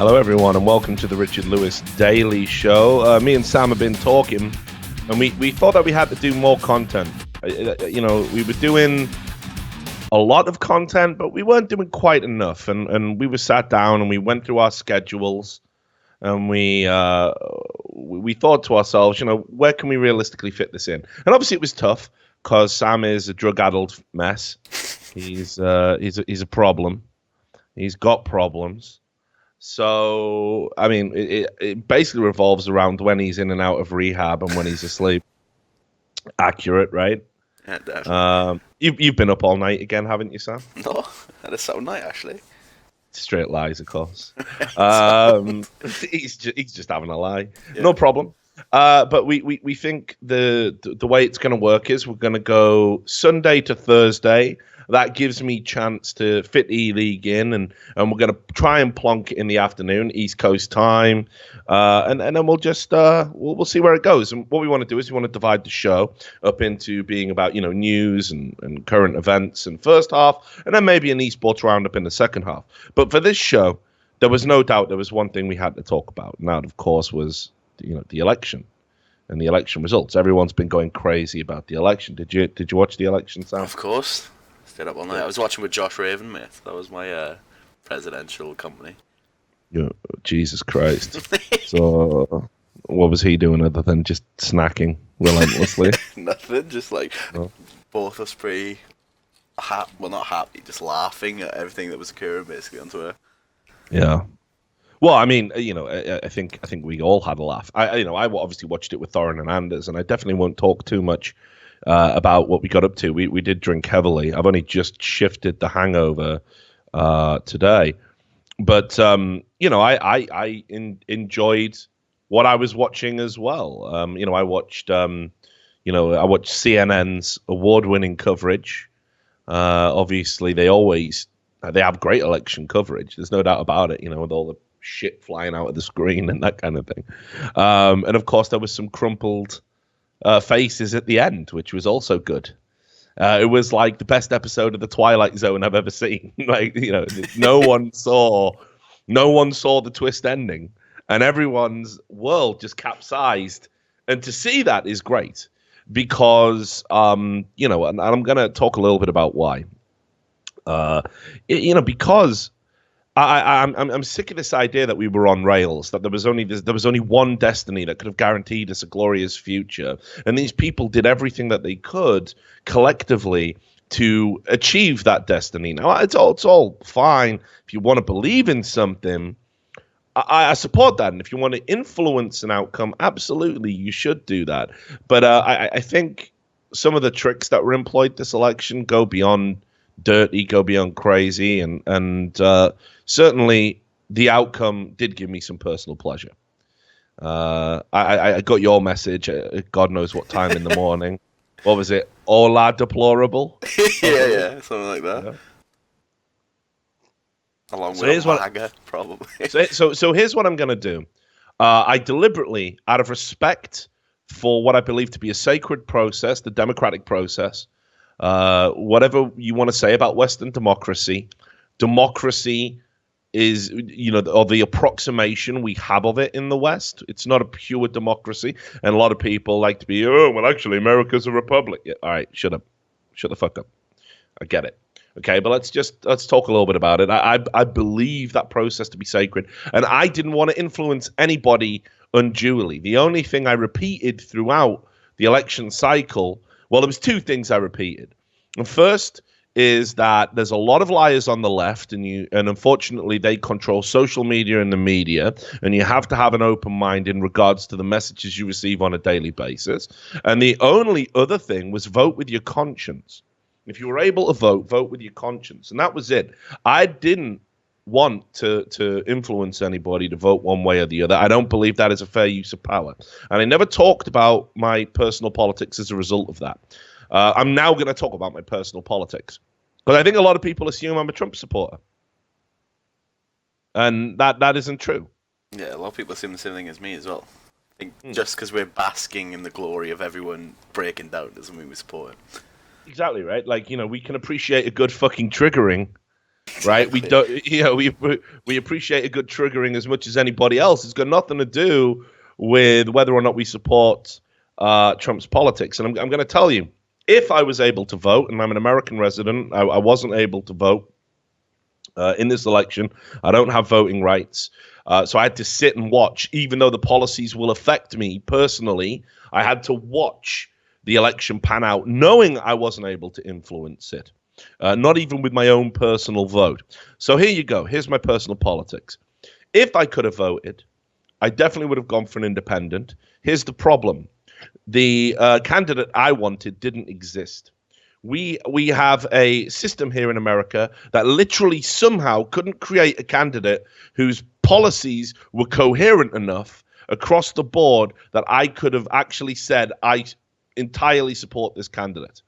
Hello, everyone, and welcome to the Richard Lewis Daily Show. Me and Sam have been talking, and we thought that we had to do more content. We were doing a lot of content, but we weren't doing quite enough. And we were sat down and we went through our schedules, and we thought to ourselves, where can we realistically fit this in? And obviously, it was tough because Sam is a drug-addled mess. He's a problem. He's got problems. So, I mean, it basically revolves around when he's in and out of rehab and when he's asleep. Accurate, right? Yeah, definitely. You've been up all night again, haven't you, Sam? No, I had a sound night, actually. Straight lies, of course. He's just having a lie. Yeah. No problem. But we think the way it's going to work is we're going to go Sunday to Thursday. That gives me chance to fit E-League in, and we're going to try and plonk it in the afternoon, East Coast time, and then we'll just we'll see where it goes. And what we want to do is we want to divide the show up into being about news and current events in the first half, and then maybe an esports roundup in the second half. But for this show, there was no doubt there was one thing we had to talk about, and that, of course, was the election and the election results. Everyone's been going crazy about the election. Did you watch the election, Sam? Of course. Stayed up all night. I was watching with Josh Raven, mate. That was my presidential company. Jesus Christ. So, what was he doing other than just snacking relentlessly? Nothing. Just both us pretty not happy, just laughing at everything that was occurring basically on Twitter. Yeah. Well, I mean, I think we all had a laugh. I obviously watched it with Thorin and Anders, and I definitely won't talk too much about what we got up to. We did drink heavily. I've only just shifted the hangover today, but I enjoyed what I was watching as well. I watched CNN's award-winning coverage. Obviously, they have great election coverage. There's no doubt about it. With all the shit flying out of the screen and that kind of thing. And of course, there was some crumpled faces at the end, which was also good. It was like the best episode of the Twilight Zone I've ever seen. No one saw the twist ending, and everyone's world just capsized. And to see that is great because, and I'm going to talk a little bit about why. Because I'm sick of this idea that we were on rails, that there was only one destiny that could have guaranteed us a glorious future, and these people did everything that they could collectively to achieve that destiny. Now, it's all fine if you want to believe in something. I support that, and if you want to influence an outcome, absolutely, you should do that. But I think some of the tricks that were employed this election go beyond dirty, go beyond crazy, and certainly the outcome did give me some personal pleasure. I got your message at God knows what time in the morning. What was it? Hola, deplorable? yeah, something like that. Yeah. Along with MAGA, probably. So here's what I'm going to do. I deliberately, out of respect for what I believe to be a sacred process, the democratic process, whatever you want to say about Western democracy is, or the approximation we have of it in the West. It's not a pure democracy, and a lot of people like to be, actually, America's a republic. Yeah, all right, shut up. Shut the fuck up. I get it. Okay, but let's talk a little bit about it. I believe that process to be sacred, and I didn't want to influence anybody unduly. The only thing I repeated throughout the election cycle, well, there was two things I repeated. The first is that there's a lot of liars on the left, and unfortunately they control social media and the media, and you have to have an open mind in regards to the messages you receive on a daily basis. And the only other thing was vote with your conscience. If you were able to vote with your conscience, and that was it. I didn't want to influence anybody to vote one way or the other. I don't believe that is a fair use of power, and I never talked about my personal politics as a result of that. I'm now going to talk about my personal politics, because I think a lot of people assume I'm a Trump supporter, and that isn't true. Yeah, a lot of people assume the same thing as me as well. I think just because we're basking in the glory of everyone breaking down doesn't mean we support it. Exactly right. We can appreciate a good fucking triggering, right? We don't, we appreciate a good triggering as much as anybody else. It's got nothing to do with whether or not we support Trump's politics. And I'm going to tell you, if I was able to vote, and I'm an American resident, I wasn't able to vote in this election. I don't have voting rights. So I had to sit and watch, even though the policies will affect me personally. I had to watch the election pan out, knowing I wasn't able to influence it, not even with my own personal vote. So here you go. Here's my personal politics. If I could have voted, I definitely would have gone for an independent. Here's the problem. The candidate I wanted didn't exist. We have a system here in America that literally somehow couldn't create a candidate whose policies were coherent enough across the board that I could have actually said I entirely support this candidate.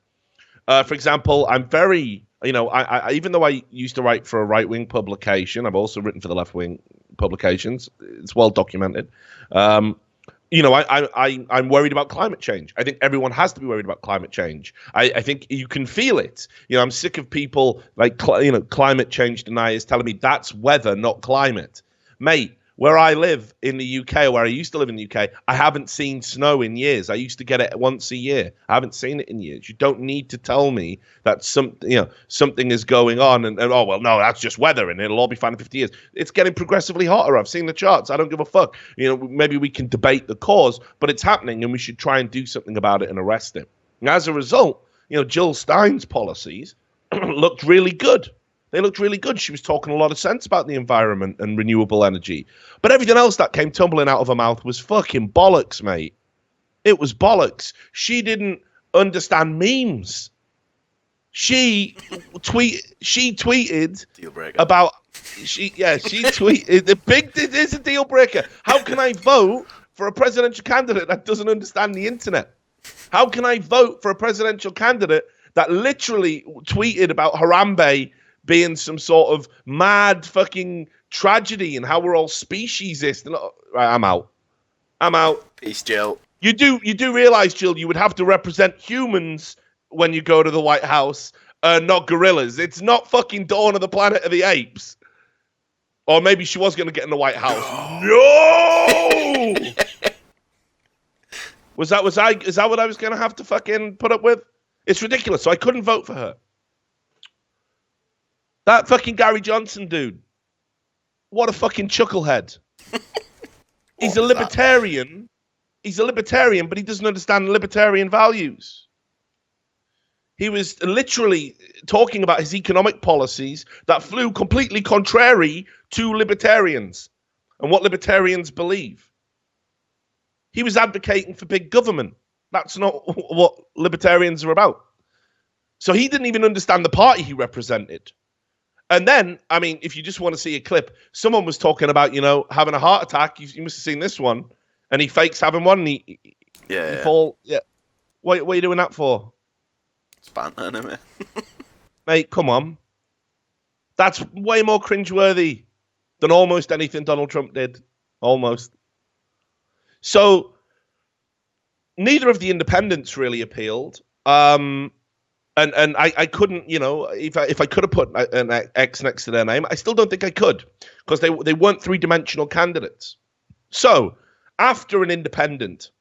For example, I'm very, I even though I used to write for a right-wing publication, I've also written for the left-wing publications. It's well documented. I'm worried about climate change. I think everyone has to be worried about climate change. I think you can feel it. I'm sick of people like, climate change deniers telling me that's weather, not climate. Mate, where I live in the UK, or where I used to live in the UK, I haven't seen snow in years. I used to get it once a year. I haven't seen it in years. You don't need to tell me that something is going on and oh, well, no, that's just weather and it'll all be fine in 50 years. It's getting progressively hotter. I've seen the charts. I don't give a fuck. Maybe we can debate the cause, but it's happening and we should try and do something about it and arrest it. And as a result, Jill Stein's policies looked really good. They looked really good. She was talking a lot of sense about the environment and renewable energy. But everything else that came tumbling out of her mouth was fucking bollocks, mate. It was bollocks. She didn't understand memes. She tweeted deal breaker. About she tweeted it is a deal breaker. How can I vote for a presidential candidate that doesn't understand the internet? How can I vote for a presidential candidate that literally tweeted about Harambe being some sort of mad fucking tragedy and how we're all speciesist? And right, I'm out. Peace, Jill. You do realize, Jill, you would have to represent humans when you go to the White House, not gorillas. It's not fucking Dawn of the Planet of the Apes. Or maybe she was going to get in the White House. No! Is that what I was going to have to fucking put up with? It's ridiculous. So I couldn't vote for her. That fucking Gary Johnson dude. What a fucking chucklehead. He's a libertarian. He's a libertarian, but he doesn't understand libertarian values. He was literally talking about his economic policies that flew completely contrary to libertarians and what libertarians believe. He was advocating for big government. That's not what libertarians are about. So he didn't even understand the party he represented. And then, I mean, if you just want to see a clip, someone was talking about, having a heart attack. You must have seen this one. And he fakes having one. And Yeah. What are you doing that for? It's banter, isn't it? Mate, come on. That's way more cringeworthy than almost anything Donald Trump did. Almost. So, neither of the independents really appealed. And I couldn't, if I could have put an X next to their name, I still don't think I could, because they weren't three-dimensional candidates. So, after an independent,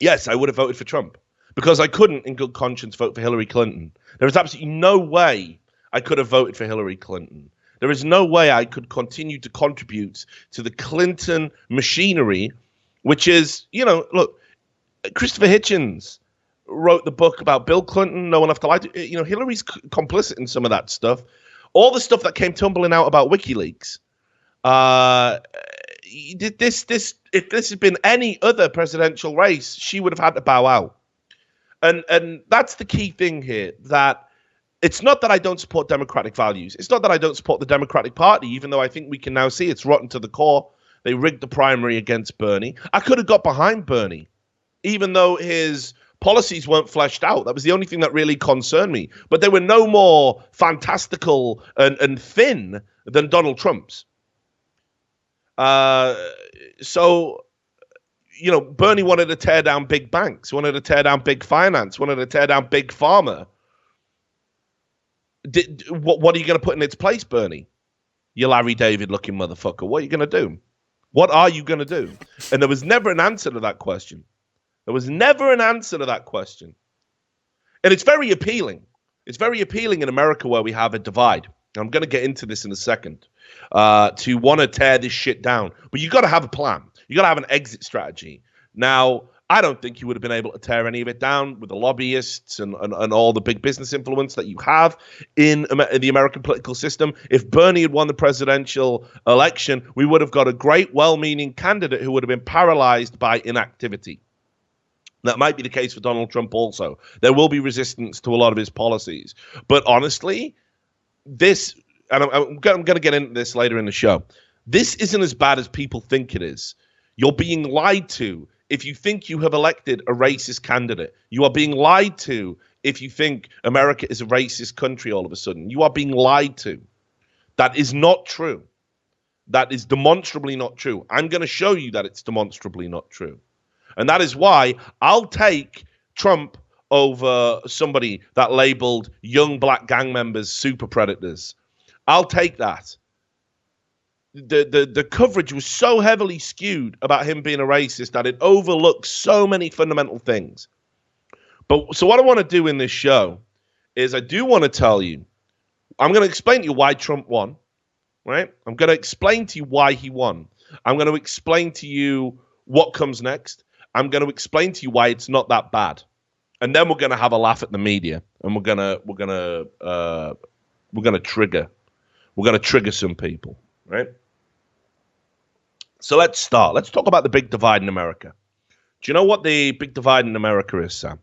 yes, I would have voted for Trump, because I couldn't, in good conscience, vote for Hillary Clinton. There is absolutely no way I could have voted for Hillary Clinton. There is no way I could continue to contribute to the Clinton machinery, which is, look, Christopher Hitchens wrote the book about Bill Clinton, No One Left Alive. Hillary's complicit in some of that stuff. All the stuff that came tumbling out about WikiLeaks. If this had been any other presidential race, she would have had to bow out. And that's the key thing here, that it's not that I don't support democratic values. It's not that I don't support the Democratic Party, even though I think we can now see it's rotten to the core. They rigged the primary against Bernie. I could have got behind Bernie, even though his policies weren't fleshed out. That was the only thing that really concerned me. But they were no more fantastical and thin than Donald Trump's. So, Bernie wanted to tear down big banks, wanted to tear down big finance, wanted to tear down big pharma. What are you going to put in its place, Bernie? You Larry David looking motherfucker. What are you going to do? What are you going to do? And there was never an answer to that question. There was never an answer to that question. And it's very appealing. It's very appealing in America where we have a divide. I'm going to get into this in a second, to want to tear this shit down. But you got to have a plan. You got to have an exit strategy. Now, I don't think you would have been able to tear any of it down with the lobbyists and all the big business influence that you have in the American political system. If Bernie had won the presidential election, we would have got a great, well-meaning candidate who would have been paralyzed by inactivity. That might be the case for Donald Trump also. There will be resistance to a lot of his policies. But honestly, this, and I'm going to get into this later in the show, this isn't as bad as people think it is. You're being lied to if you think you have elected a racist candidate. You are being lied to if you think America is a racist country all of a sudden. You are being lied to. That is not true. That is demonstrably not true. I'm going to show you that it's demonstrably not true. And that is why I'll take Trump over somebody that labeled young black gang members super predators. I'll take that. The coverage was so heavily skewed about him being a racist that it overlooks so many fundamental things. But so what I want to do in this show is I do want to tell you, I'm going to explain to you why Trump won, right? I'm going to explain to you why he won. I'm going to explain to you what comes next. I'm going to explain to you why it's not that bad. And then we're going to have a laugh at the media, and we're going to trigger some people, right? So let's start. Let's talk about the big divide in America. Do you know what the big divide in America is, Sam?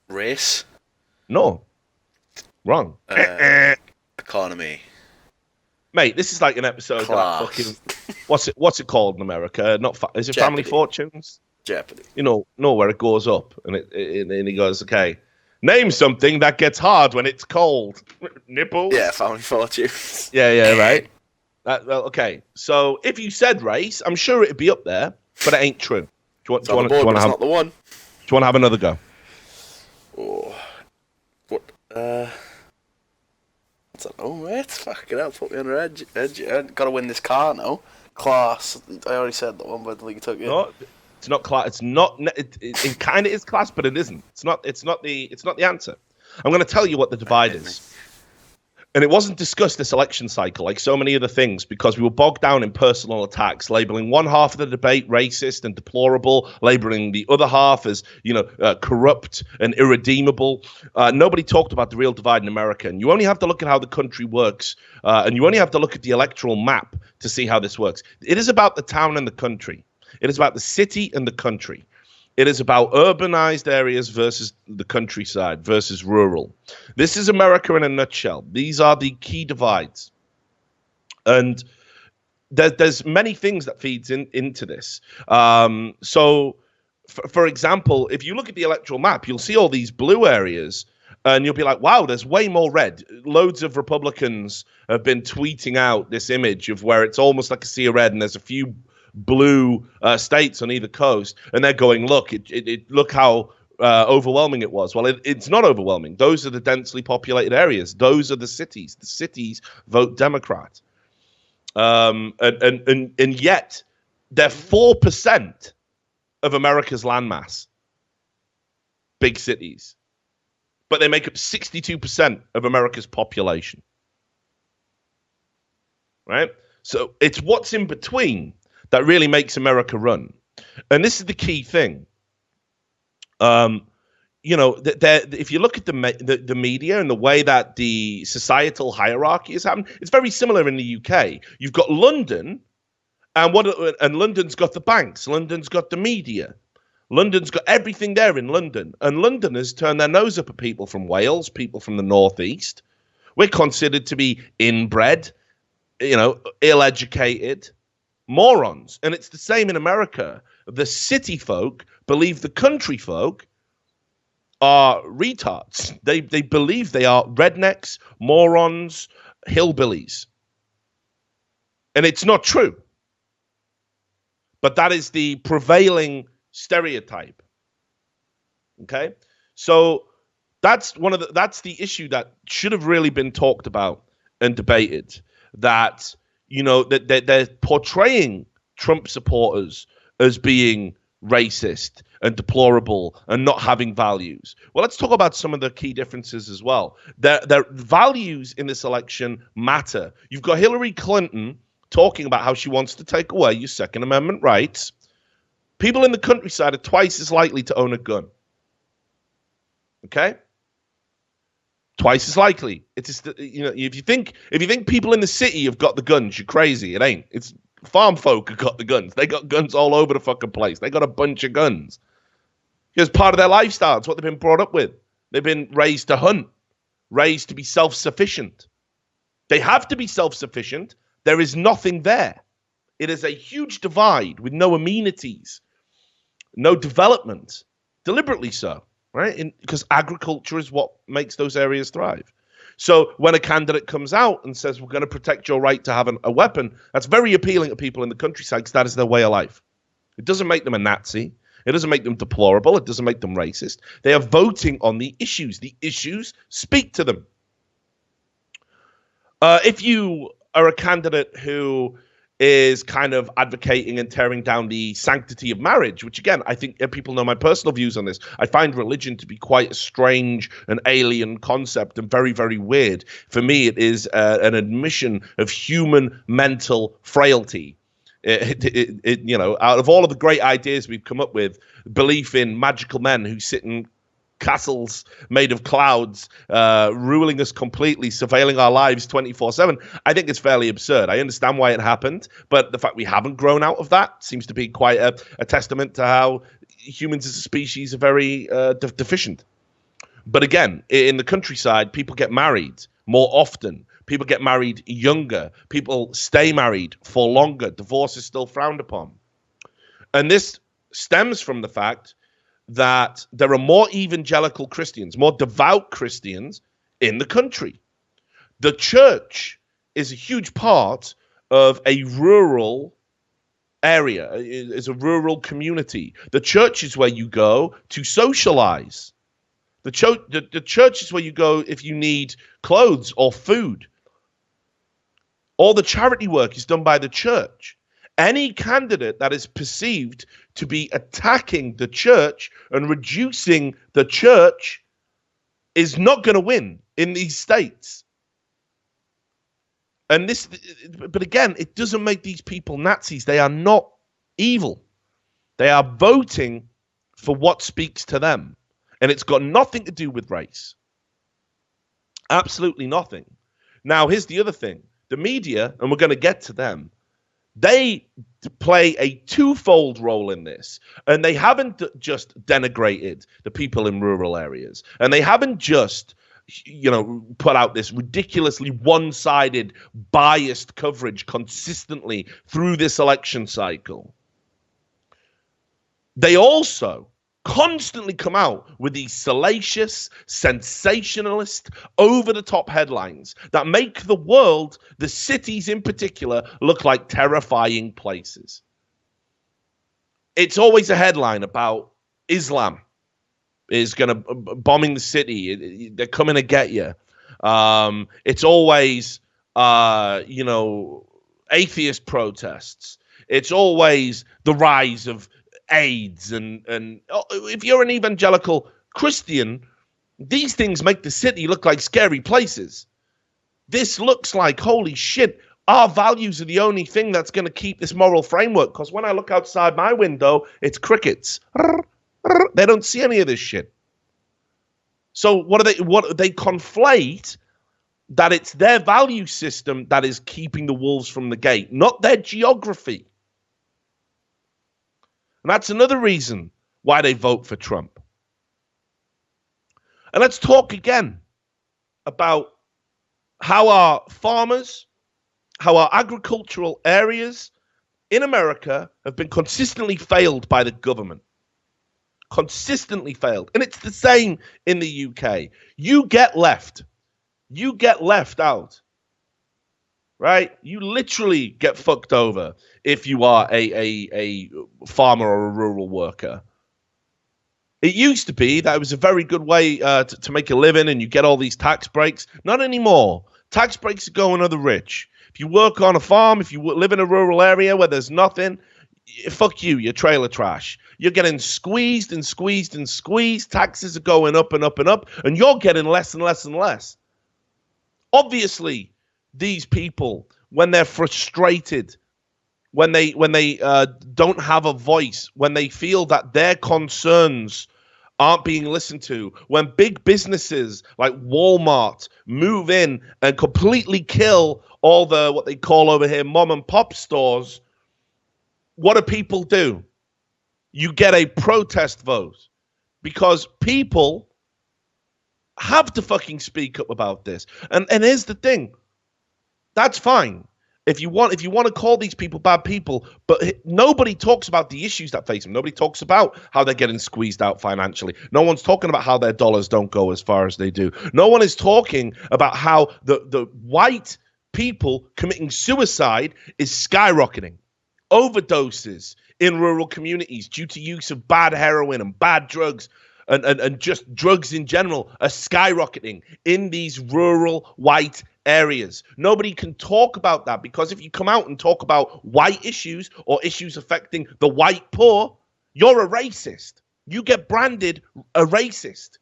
Race? No. Wrong. Economy. Mate, this is like an episode Class. of fucking what's it called in America? Is it Jeopardy. Family Fortunes? Jeopardy. You know, no, where it goes up and and he goes, okay, name something that gets hard when it's cold. Nipples. Yeah, Family Fortunes. Yeah, right. Well, okay. So if you said race, I'm sure it'd be up there, but it ain't true. Do you want to have? Not the one. Do you want to have another go? Oh, what? I don't know, mate. Fucking hell, put me on the edge. Got to win this car now. Class. I already said that one, but I think you took it. No, it's not class. It's not. It kind of is class, but it isn't. It's not the answer. I'm going to tell you what the divide is. And it wasn't discussed this election cycle, like so many other things, because we were bogged down in personal attacks, labeling one half of the debate racist and deplorable, labeling the other half as, corrupt and irredeemable. Nobody talked about the real divide in America. And you only have to look at how the country works, and you only have to look at the electoral map to see how this works. It is about the town and the country. It is about the city and the country. It is about urbanized areas versus the countryside versus rural. This is America in a nutshell. These are the key divides. And there's many things that feeds into this. So, for example, if you look at the electoral map, you'll see all these blue areas, and you'll be like, wow, there's way more red. Loads of Republicans have been tweeting out this image of where it's almost like a sea of red, and there's a few blue states on either coast, and they're going, look, look how overwhelming it was. Well, it's not overwhelming. Those are the densely populated areas. Those are the cities. The cities vote Democrat, and yet they're 4% of America's landmass. Big cities, but they make up 62% of America's population. Right? So it's what's in between that really makes America run. And this is the key thing. If you look at the media and the way that the societal hierarchy is happening, it's very similar in the UK. You've got London, and London's got the banks, London's got the media, London's got everything there in London. And Londoners turn their nose up at people from Wales, people from the Northeast. We're considered to be inbred, ill-educated, morons. And it's the same in America. The city folk believe the country folk are retards. They believe they are rednecks, morons, hillbillies. And it's not true. But that is the prevailing stereotype. Okay? So That's the issue that should have really been talked about and debated. That that they're portraying Trump supporters as being racist and deplorable and not having values. Well, let's talk about some of the key differences as well. Their values in this election matter. You've got Hillary Clinton talking about how she wants to take away your Second Amendment rights. People in the countryside are twice as likely to own a gun. Okay? Twice as likely. It's just, if you think people in the city have got the guns, you're crazy. It ain't. It's farm folk have got the guns. They got guns all over the fucking place. They got a bunch of guns. Because part of their lifestyle, it's what they've been brought up with. They've been raised to hunt, raised to be self-sufficient. They have to be self-sufficient. There is nothing there. It is a huge divide with no amenities, no development, deliberately so, right? Because agriculture is what makes those areas thrive. So when a candidate comes out and says, we're going to protect your right to have a weapon, that's very appealing to people in the countryside because that is their way of life. It doesn't make them a Nazi. It doesn't make them deplorable. It doesn't make them racist. They are voting on the issues. The issues speak to them. If you are a candidate who is kind of advocating and tearing down the sanctity of marriage, which again, I think people know my personal views on this. I find religion to be quite a strange and alien concept and very, very weird. For me, it is an admission of human mental frailty. Out of all of the great ideas we've come up with, belief in magical men who sit in castles made of clouds, ruling us completely, surveilling our lives 24/7. I think it's fairly absurd. I understand why it happened, but the fact we haven't grown out of that seems to be quite a testament to how humans as a species are very deficient. But again, in the countryside, people get married more often. People get married younger. People stay married for longer. Divorce is still frowned upon. And this stems from the fact that there are more evangelical Christians, more devout Christians in the country. The church is a huge part of a rural area, is a rural community. The church is where you go to socialize. The church is where you go if you need clothes or food. All the charity work is done by the church. Any candidate that is perceived to be attacking the church and reducing the church is not going to win in these states. But again, it doesn't make these people Nazis. They are not evil. They are voting for what speaks to them. And it's got nothing to do with race. Absolutely nothing. Now, here's the other thing. The media, and we're going to get to them, they play a twofold role in this. And they haven't just denigrated the people in rural areas. And they haven't just, put out this ridiculously one-sided, biased coverage consistently through this election cycle. They also constantly come out with these salacious, sensationalist, over-the-top headlines that make the world, the cities in particular, look like terrifying places. It's always a headline about Islam is going to bombing the city. They're coming to get you. It's always, atheist protests. It's always the rise of AIDS and if you're an evangelical Christian, these things make the city look like scary places. This looks like, holy shit, our values are the only thing that's going to keep this moral framework, because when I look outside my window, it's crickets. They don't see any of this shit. So what they conflate that it's their value system that is keeping the wolves from the gate, not their geography. And that's another reason why they vote for Trump. And let's talk again about how our farmers, how our agricultural areas in America have been consistently failed by the government. Consistently failed. And it's the same in the UK. You get left. You get left out. Right? You literally get fucked over if you are a farmer or a rural worker. It used to be that it was a very good way to make a living and you get all these tax breaks. Not anymore. Tax breaks are going to the rich. If you work on a farm, if you live in a rural area where there's nothing, fuck you, you're trailer trash. You're getting squeezed and squeezed and squeezed. Taxes are going up and up and up, and you're getting less and less and less. Obviously, these people, when they're frustrated, when they don't have a voice, when they feel that their concerns aren't being listened to, when big businesses like Walmart move in and completely kill all the, what they call over here, mom and pop stores, what do people do? You get a protest vote because people have to fucking speak up about this. And here's the thing. That's fine. If you want to call these people bad people, but nobody talks about the issues that face them. Nobody talks about how they're getting squeezed out financially. No one's talking about how their dollars don't go as far as they do. No one is talking about how the white people committing suicide is skyrocketing. Overdoses in rural communities due to use of bad heroin and bad drugs and just drugs in general are skyrocketing in these rural white areas. Nobody can talk about that because if you come out and talk about white issues or issues affecting the white poor, you're a racist. You get branded a racist.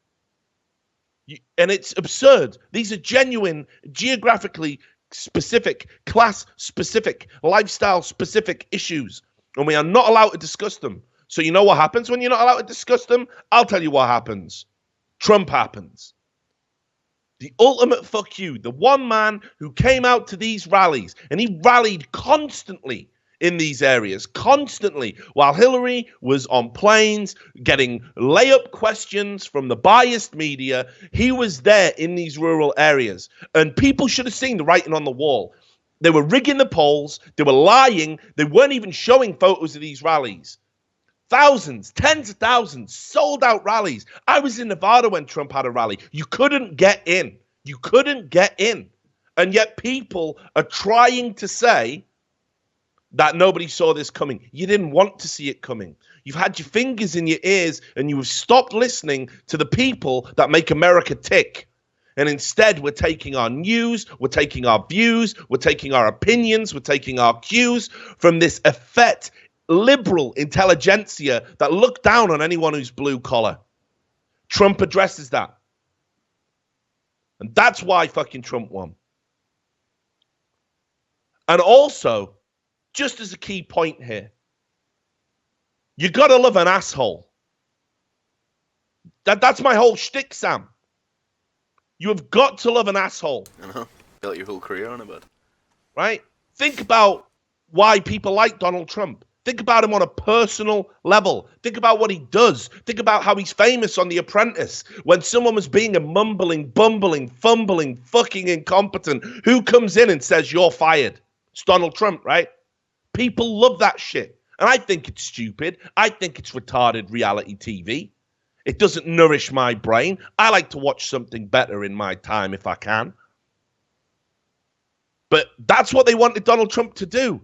And it's absurd. These are genuine, geographically specific, class specific, lifestyle specific issues. And we are not allowed to discuss them. So you know what happens when you're not allowed to discuss them? I'll tell you what happens. Trump happens. The ultimate fuck you. The one man who came out to these rallies, and he rallied constantly in these areas, constantly, while Hillary was on planes getting layup questions from the biased media. He was there in these rural areas, and people should have seen the writing on the wall. They were rigging the polls. They were lying. They weren't even showing photos of these rallies. Thousands, tens of thousands, sold out rallies. I was in Nevada when Trump had a rally. You couldn't get in. You couldn't get in. And yet people are trying to say that nobody saw this coming. You didn't want to see it coming. You've had your fingers in your ears and you have stopped listening to the people that make America tick. And instead, we're taking our news, we're taking our views, we're taking our opinions, we're taking our cues from this effete liberal intelligentsia that look down on anyone who's blue collar. Trump addresses that. And that's why fucking Trump won. And also, just as a key point here, you gotta love an asshole. That's my whole shtick, Sam. You have got to love an asshole. I know. Built your whole career on it, bud. Right? Think about why people like Donald Trump. Think about him on a personal level. Think about what he does. Think about how he's famous on The Apprentice. When someone was being a mumbling, bumbling, fumbling, fucking incompetent, who comes in and says, you're fired? It's Donald Trump, right? People love that shit. And I think it's stupid. I think it's retarded reality TV. It doesn't nourish my brain. I like to watch something better in my time if I can. But that's what they wanted Donald Trump to do.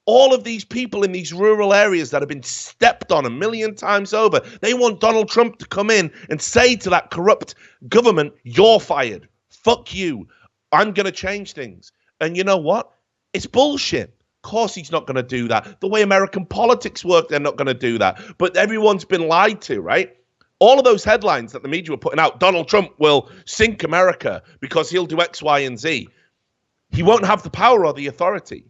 All of these people in these rural areas that have been stepped on a million times over, they want Donald Trump to come in and say to that corrupt government, you're fired. Fuck you. I'm going to change things. And you know what? It's bullshit. Of course he's not going to do that. The way American politics work, they're not going to do that. But everyone's been lied to, right? All of those headlines that the media were putting out, Donald Trump will sink America because he'll do X, Y, and Z. He won't have the power or the authority.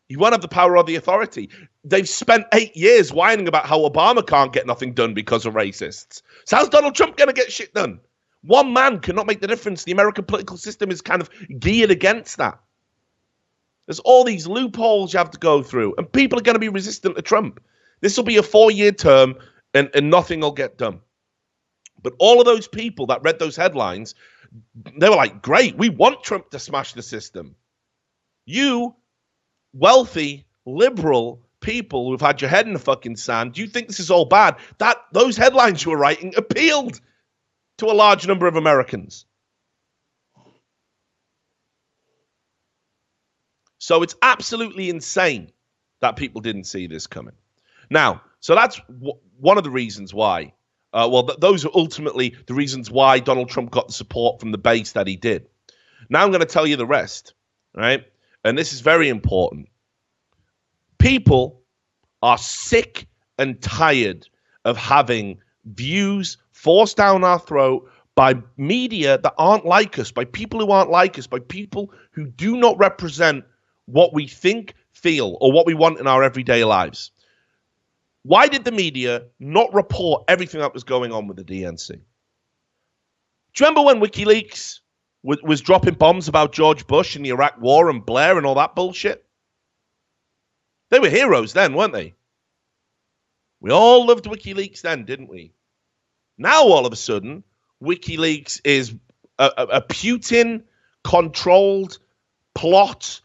He won't have the power or the authority. They've spent 8 years whining about how Obama can't get nothing done because of racists. So how's Donald Trump going to get shit done? One man cannot make the difference. The American political system is kind of geared against that. There's all these loopholes you have to go through, and people are going to be resistant to Trump. This will be a 4-year term, and nothing will get done. But all of those people that read those headlines, they were like, great, we want Trump to smash the system. You wealthy, liberal people who've had your head in the fucking sand, do you think this is all bad? Those headlines you were writing appealed to a large number of Americans. So it's absolutely insane that people didn't see this coming. Now, so that's one of the reasons why Those are ultimately the reasons why Donald Trump got the support from the base that he did. Now I'm going to tell you the rest, right? And this is very important. People are sick and tired of having views forced down our throat by media that aren't like us, by people who aren't like us, by people who do not represent what we think, feel, or what we want in our everyday lives. Why did the media not report everything that was going on with the DNC? Do you remember when WikiLeaks was dropping bombs about George Bush and the Iraq War and Blair and all that bullshit? They were heroes then, weren't they? We all loved WikiLeaks then, didn't we? Now, all of a sudden, WikiLeaks is a Putin-controlled plot,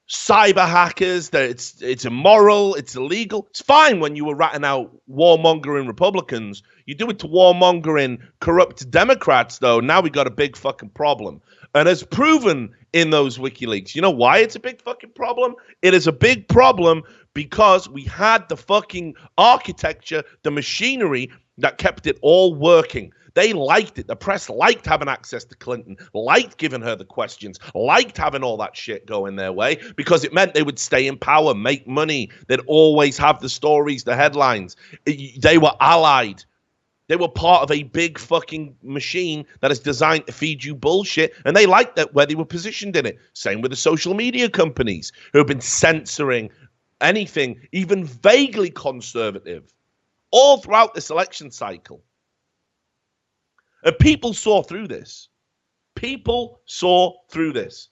cyber hackers, that it's immoral, it's illegal. It's fine when you were ratting out warmongering Republicans. You do it to warmongering corrupt Democrats, though. Now we got a big fucking problem. And as proven in those WikiLeaks, you know why it's a big fucking problem? It is a big problem because we had the fucking architecture, the machinery that kept it all working. They liked it. The press liked having access to Clinton, liked giving her the questions, liked having all that shit going their way because it meant they would stay in power, make money. They'd always have the stories, the headlines. They were allied. They were part of a big fucking machine that is designed to feed you bullshit, and they liked that where they were positioned in it. Same with the social media companies who have been censoring anything, even vaguely conservative, all throughout this election cycle. And people saw through this. People saw through this.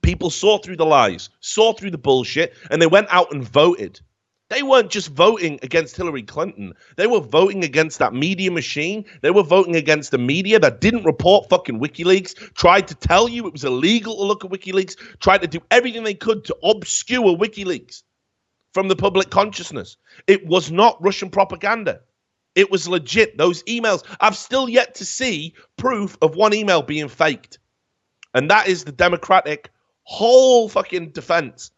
People saw through the lies, saw through the bullshit, and they went out and voted. They weren't just voting against Hillary Clinton. They were voting against that media machine. They were voting against the media that didn't report fucking WikiLeaks, tried to tell you it was illegal to look at WikiLeaks, tried to do everything they could to obscure WikiLeaks from the public consciousness. It was not Russian propaganda. It was legit. Those emails, I've still yet to see proof of one email being faked. And that is the Democratic whole fucking defense.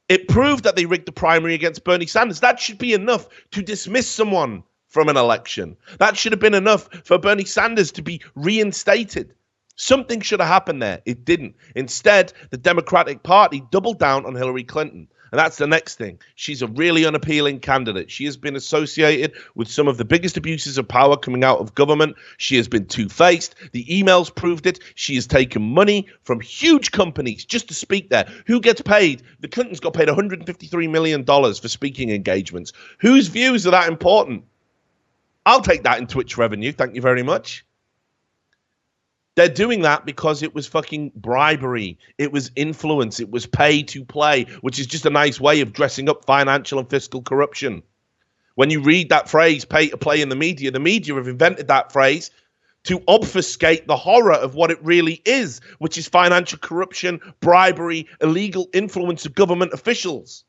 It proved that they rigged the primary against Bernie Sanders. That should be enough to dismiss someone from an election. That should have been enough for Bernie Sanders to be reinstated. Something should have happened there. It didn't. Instead, the Democratic Party doubled down on Hillary Clinton. And that's the next thing. She's a really unappealing candidate. She has been associated with some of the biggest abuses of power coming out of government. She has been two-faced. The emails proved it. She has taken money from huge companies just to speak there. Who gets paid? The Clintons got paid $153 million for speaking engagements. Whose views are that important? I'll take that in Twitch revenue. Thank you very much. They're doing that because it was fucking bribery. It was influence. It was pay to play, which is just a nice way of dressing up financial and fiscal corruption. When you read that phrase, pay to play in the media have invented that phrase to obfuscate the horror of what it really is, which is financial corruption, bribery, illegal influence of government officials.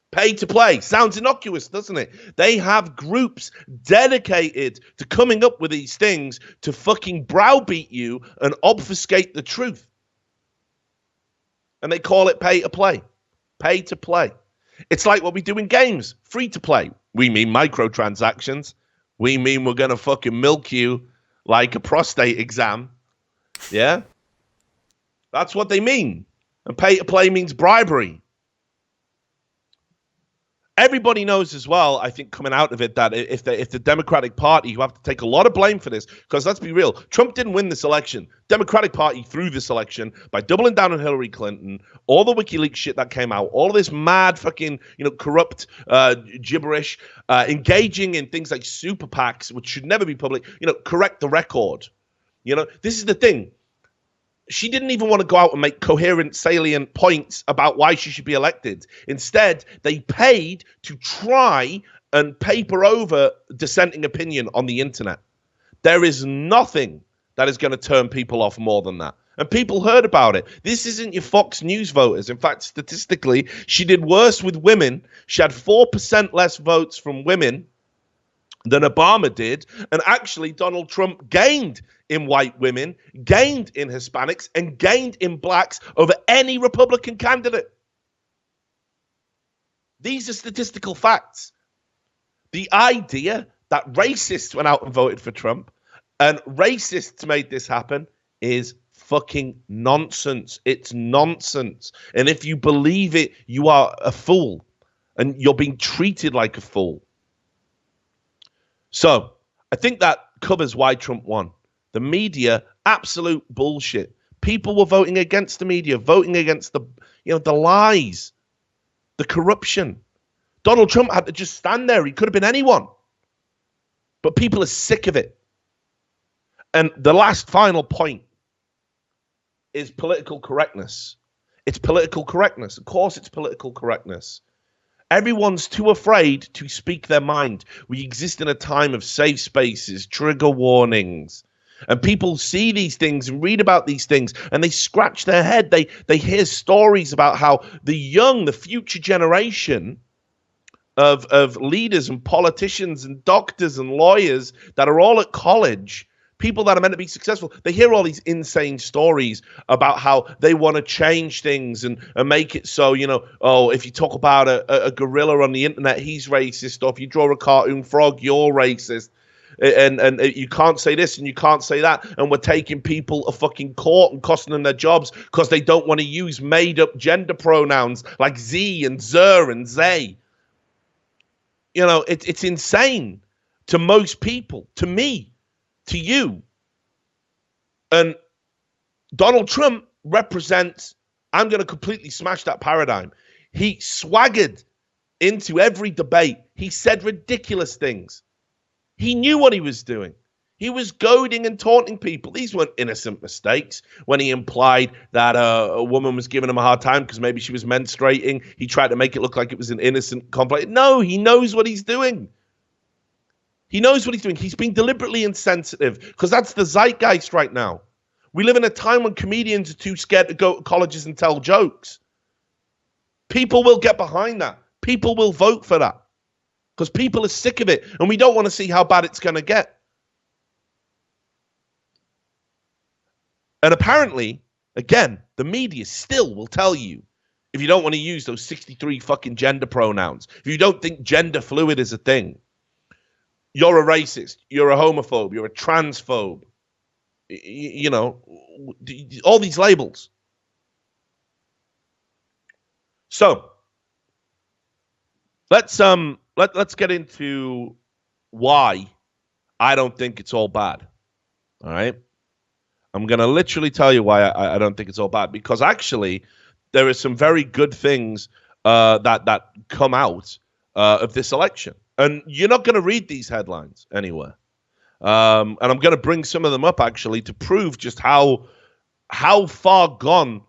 Pay to play. Sounds innocuous, doesn't it? They have groups dedicated to coming up with these things to fucking browbeat you and obfuscate the truth. And they call it pay to play. Pay to play. It's like what we do in games. Free to play. We mean microtransactions. We mean we're going to fucking milk you like a prostate exam. Yeah? That's what they mean. And pay to play means bribery. Everybody knows as well, I think, coming out of it, that if the Democratic Party, who have to take a lot of blame for this, because let's be real, Trump didn't win this election. Democratic Party threw this election by doubling down on Hillary Clinton, all the WikiLeaks shit that came out, all of this mad fucking, corrupt gibberish, engaging in things like super PACs, which should never be public, correct the record. This is the thing. She didn't even want to go out and make coherent, salient points about why she should be elected. Instead, they paid to try and paper over dissenting opinion on the internet. There is nothing that is going to turn people off more than that. And people heard about it. This isn't your Fox News voters. In fact, statistically, she did worse with women. She had 4% less votes from women than Obama did. And actually, Donald Trump gained in white women, gained in Hispanics, and gained in blacks over any Republican candidate. These are statistical facts. The idea that racists went out and voted for Trump and racists made this happen is fucking nonsense. It's nonsense. And if you believe it, you are a fool and you're being treated like a fool. So I think that covers why Trump won. The media, absolute bullshit. People were voting against the media, voting against the lies, the corruption. Donald Trump had to just stand there. He could have been anyone. But people are sick of it. And the last final point is political correctness. It's political correctness. Of course it's political correctness. Everyone's too afraid to speak their mind. We exist in a time of safe spaces, trigger warnings. And people see these things and read about these things and they scratch their head. They hear stories about how the future generation of leaders and politicians and doctors and lawyers that are all at college, people that are meant to be successful, they hear all these insane stories about how they want to change things and make it so, if you talk about a gorilla on the internet, he's racist, or if you draw a cartoon frog, you're racist. And you can't say this and you can't say that, and we're taking people to fucking court and costing them their jobs because they don't want to use made-up gender pronouns like Z and Zer and Zay. It's insane to most people, to me, to you. And Donald Trump represents, I'm going to completely smash that paradigm. He swaggered into every debate. He said ridiculous things. He knew what he was doing. He was goading and taunting people. These weren't innocent mistakes. When he implied that a woman was giving him a hard time because maybe she was menstruating, he tried to make it look like it was an innocent conflict. No, he knows what he's doing. He knows what he's doing. He's being deliberately insensitive because that's the zeitgeist right now. We live in a time when comedians are too scared to go to colleges and tell jokes. People will get behind that. People will vote for that because people are sick of it and we don't want to see how bad it's going to get. And apparently, again, the media still will tell you, if you don't want to use those 63 fucking gender pronouns, if you don't think gender fluid is a thing, you're a racist, you're a homophobe, you're a transphobe, all these labels. So let's get into why I don't think it's all bad. All right. I'm going to literally tell you why I don't think it's all bad, because actually there are some very good things that come out of this election. And you're not going to read these headlines anywhere. And I'm going to bring some of them up, actually, to prove just how far gone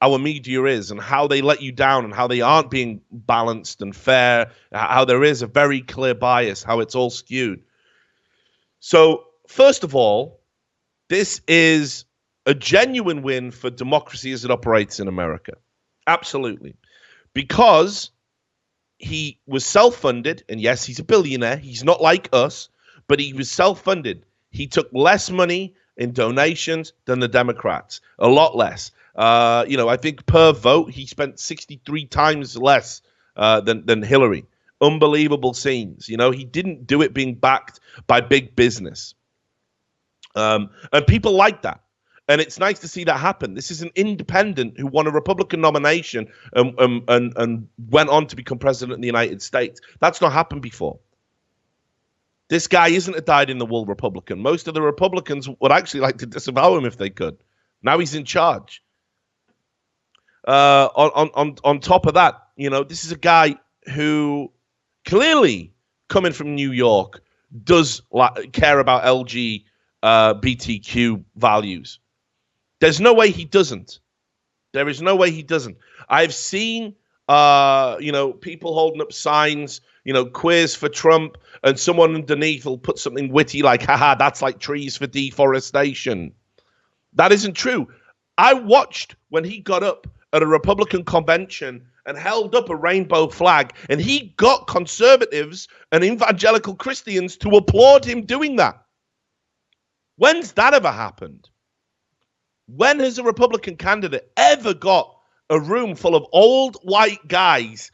our media is and how they let you down and how they aren't being balanced and fair, how there is a very clear bias, how it's all skewed. So, first of all, this is a genuine win for democracy as it operates in America. Absolutely. Because he was self-funded, and yes, he's a billionaire. He's not like us, but he was self-funded. He took less money in donations than the Democrats, a lot less. I think per vote, he spent 63 times less than Hillary. Unbelievable scenes. He didn't do it being backed by big business. And people like that. And it's nice to see that happen. This is an independent who won a Republican nomination and went on to become president of the United States. That's not happened before. This guy isn't a dyed-in-the-wool Republican. Most of the Republicans would actually like to disavow him if they could. Now he's in charge. On top of that, this is a guy who clearly, coming from New York, does care about LGBTQ values. There's no way he doesn't. There is no way he doesn't. I've seen, people holding up signs, queers for Trump, and someone underneath will put something witty like, haha, that's like trees for deforestation. That isn't true. I watched when he got up at a Republican convention and held up a rainbow flag, and he got conservatives and evangelical Christians to applaud him doing that. When's that ever happened? When has a Republican candidate ever got a room full of old white guys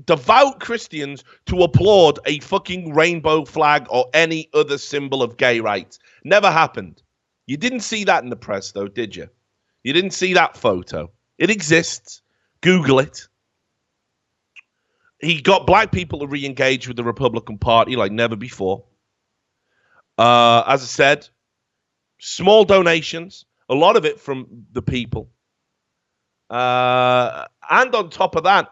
devout Christians to applaud a fucking rainbow flag or any other symbol of gay rights. Never happened. You didn't see that in the press, though, did you? You didn't see that photo. It exists. Google it. He got black people to re-engage with the Republican Party like never before. As I said, small donations, a lot of it from the people. And on top of that,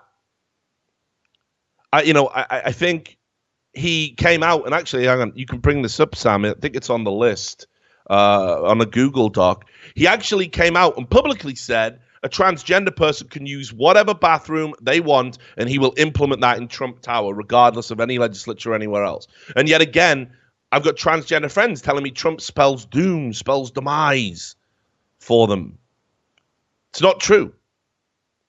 I think he came out, and actually, hang on, you can bring this up, Sam. I think it's on the list on a Google Doc. He actually came out and publicly said a transgender person can use whatever bathroom they want, and he will implement that in Trump Tower, regardless of any legislature or anywhere else. And yet again, I've got transgender friends telling me Trump spells doom, spells demise for them. It's not true.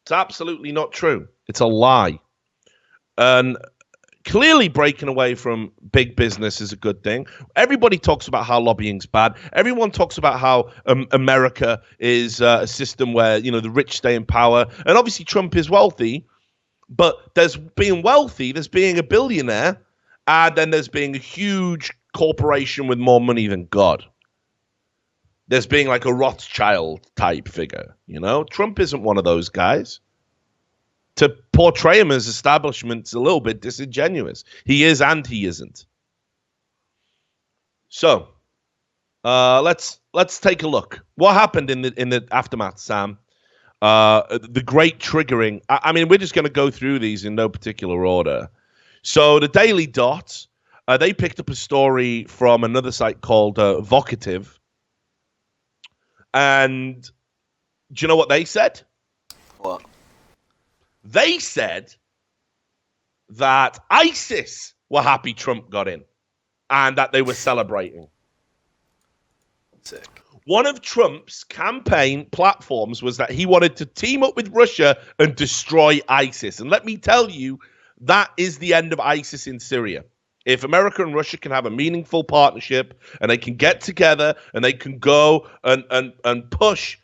It's absolutely not true. It's a lie. And clearly breaking away from big business is a good thing. Everybody talks about how lobbying's bad. Everyone talks about how America is a system where, the rich stay in power. And obviously Trump is wealthy, but there's being wealthy, there's being a billionaire, and then there's being a huge corporation with more money than God. There's being like a Rothschild type figure, Trump isn't one of those guys. To portray him as establishment's a little bit disingenuous. He is and he isn't. So, let's take a look. What happened in the aftermath, Sam? The great triggering. I mean, we're just going to go through these in no particular order. So, the Daily Dot, they picked up a story from another site called Vocative. And do you know what they said? What? They said that ISIS were happy Trump got in and that they were celebrating. Sick. One of Trump's campaign platforms was that he wanted to team up with Russia and destroy ISIS. And let me tell you, that is the end of ISIS in Syria. If America and Russia can have a meaningful partnership and they can get together and they can go and push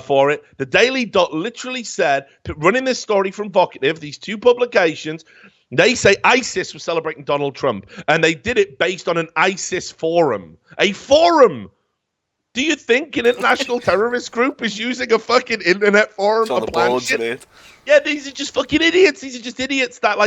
for it. The Daily Dot literally said, running this story from Vocative, these two publications, they say ISIS was celebrating Donald Trump, and they did it based on an ISIS forum. A forum! Do you think an international terrorist group is using a fucking internet forum to plan shit? Yeah, these are just fucking idiots. These are just idiots that,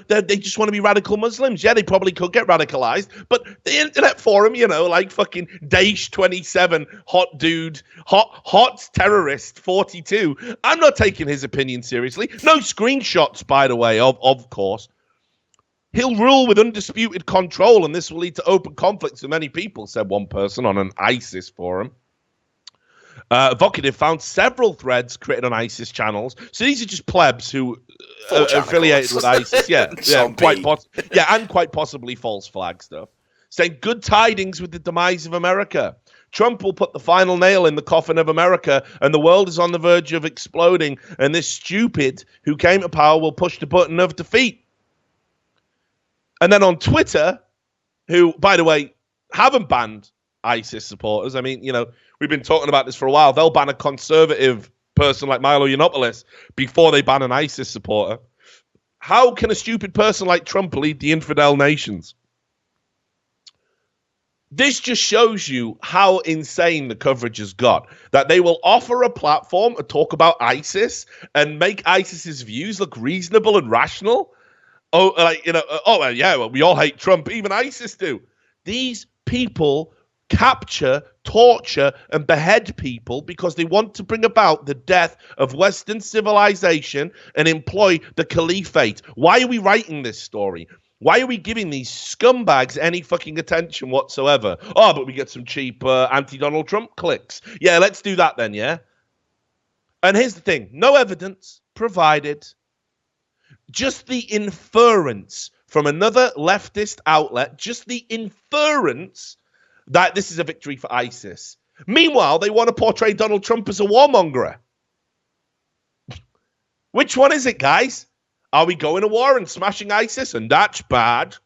they just want to be radical Muslims. Yeah, they probably could get radicalized, but the internet forum, like fucking Daesh 27, hot dude, hot terrorist 42. I'm not taking his opinion seriously. No screenshots, by the way, of course. He'll rule with undisputed control, and this will lead to open conflicts for many people, said one person on an ISIS forum. Vocative found several threads created on ISIS channels. So these are just plebs who are affiliated with ISIS. Yeah, and quite possibly false flag stuff. Saying good tidings with the demise of America. Trump will put the final nail in the coffin of America, and the world is on the verge of exploding, and this stupid who came to power will push the button of defeat. And then on Twitter, who, by the way, haven't banned ISIS supporters. I mean, we've been talking about this for a while. They'll ban a conservative person like Milo Yiannopoulos before they ban an ISIS supporter. How can a stupid person like Trump lead the infidel nations? This just shows you how insane the coverage has got. That they will offer a platform to talk about ISIS and make ISIS's views look reasonable and rational. We all hate Trump. Even ISIS do. These people capture, torture, and behead people because they want to bring about the death of Western civilization and employ the caliphate. Why are we writing this story? Why are we giving these scumbags any fucking attention whatsoever? Oh, but we get some cheap anti-Donald Trump clicks. Yeah, let's do that then, yeah? And here's the thing. No evidence provided. Just the inference from another leftist outlet, just the inference that this is a victory for ISIS. Meanwhile, they want to portray Donald Trump as a warmonger. Which one is it, guys? Are we going to war and smashing ISIS and that's bad?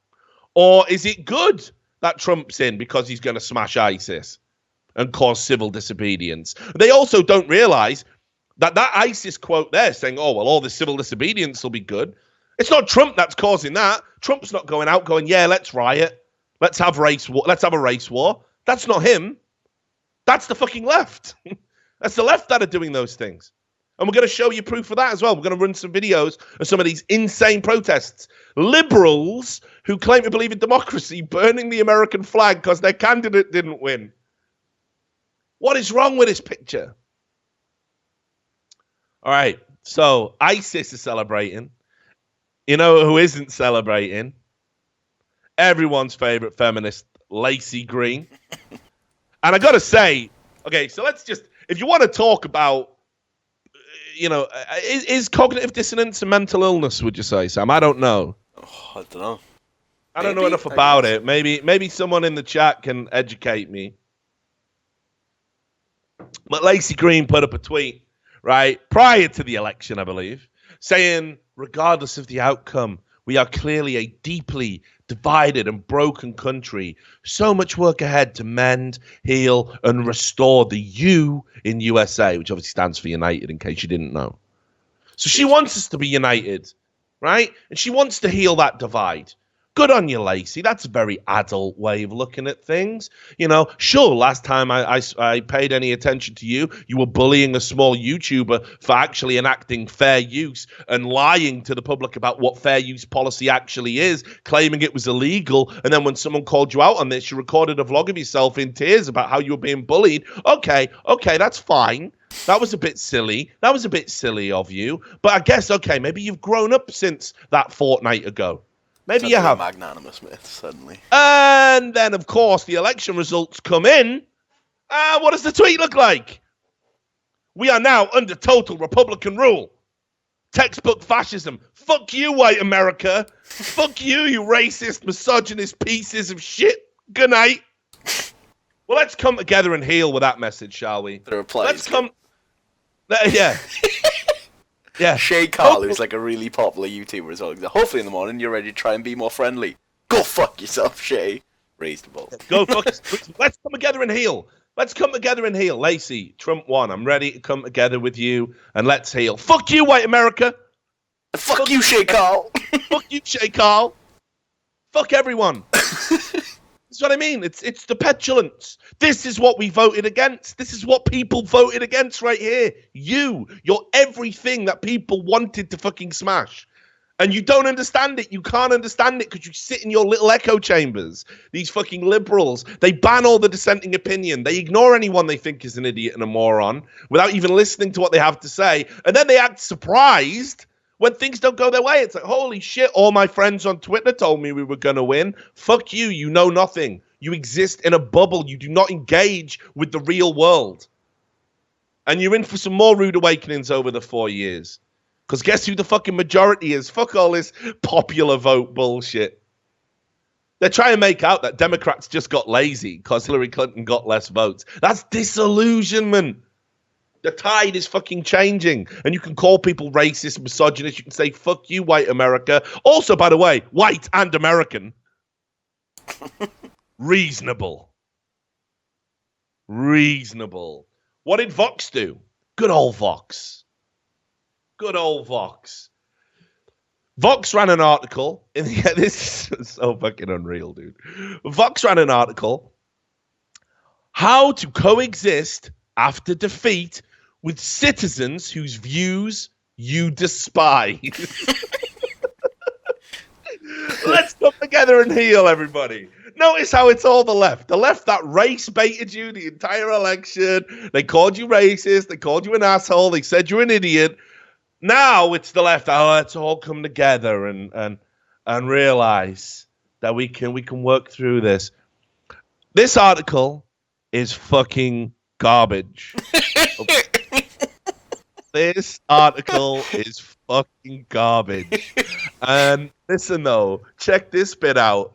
Or is it good that Trump's in because he's going to smash ISIS and cause civil disobedience? They also don't realize that ISIS quote there saying, oh, well, all the civil disobedience will be good. It's not Trump that's causing that. Trump's not going out going, yeah, let's riot. Let's have race war. Let's have a race war. That's not him. That's the fucking left. That's the left that are doing those things. And we're going to show you proof of that as well. We're going to run some videos of some of these insane protests. Liberals who claim to believe in democracy burning the American flag because their candidate didn't win. What is wrong with this picture? All right. So ISIS is celebrating. You know who isn't celebrating? Everyone's favorite feminist, Lacey Green. And I got to say, okay, so let's just, if you want to talk about, you know, is cognitive dissonance a mental illness, would you say, Sam? I don't know. Oh, I don't know. I don't know enough about it. Maybe someone in the chat can educate me. But Lacey Green put up a tweet, right, prior to the election, I believe, saying, regardless of the outcome, we are clearly a deeply divided and broken country. So much work ahead to mend, heal, and restore the U in USA, which obviously stands for United, in case you didn't know. So she wants us to be united, right? And she wants to heal that divide. Good on you, Lacey. That's a very adult way of looking at things. You know, sure, last time I paid any attention to you, you were bullying a small YouTuber for actually enacting fair use and lying to the public about what fair use policy actually is, claiming it was illegal. And then when someone called you out on this, you recorded a vlog of yourself in tears about how you were being bullied. Okay, that's fine. That was a bit silly. That was a bit silly of you. But I guess, okay, maybe you've grown up since that fortnight ago. Maybe you have. Magnanimous myth, suddenly. And then, of course, the election results come in. What does the tweet look like? We are now under total Republican rule. Textbook fascism. Fuck you, white America. Fuck you, you racist, misogynist pieces of shit. Good night. Well, let's come together and heal with that message, shall we? The reply. Let's come. Yeah. Yeah. Shay Carl, who's like a really popular YouTuber as well. Hopefully in the morning you're ready to try and be more friendly. Go fuck yourself, Shay. Raised the ball. Go fuck yourself. Let's come together and heal. Let's come together and heal. Lacey, Trump won. I'm ready to come together with you and let's heal. Fuck you, white America. Fuck you, Shay Carl. Fuck you, Shay Carl. Fuck everyone. That's what I mean. It's the petulance. This is what we voted against. This is what people voted against right here. You're everything that people wanted to fucking smash. And you don't understand it. You can't understand it because you sit in your little echo chambers. These fucking liberals, they ban all the dissenting opinion. They ignore anyone they think is an idiot and a moron without even listening to what they have to say. And then they act surprised when things don't go their way. It's like, holy shit, all my friends on Twitter told me we were going to win. Fuck you. You know nothing. You exist in a bubble. You do not engage with the real world. And you're in for some more rude awakenings over the 4 years. Because guess who the fucking majority is? Fuck all this popular vote bullshit. They're trying to make out that Democrats just got lazy because Hillary Clinton got less votes. That's disillusionment. The tide is fucking changing. And you can call people racist, misogynist. You can say, fuck you, white America. Also, by the way, white and American. Reasonable. What did Vox do? Good old Vox. Good old Vox. Vox ran an article. This is so fucking unreal, dude. Vox ran an article. How to coexist after defeat with citizens whose views you despise. Let's come together and heal, everybody. Notice how it's all the left. The left that race baited you the entire election. They called you racist. They called you an asshole. They said you're an idiot. Now it's the left. Oh, let's all come together and realize that we can work through this. This article is fucking garbage. This article is fucking garbage. And listen though, check this bit out.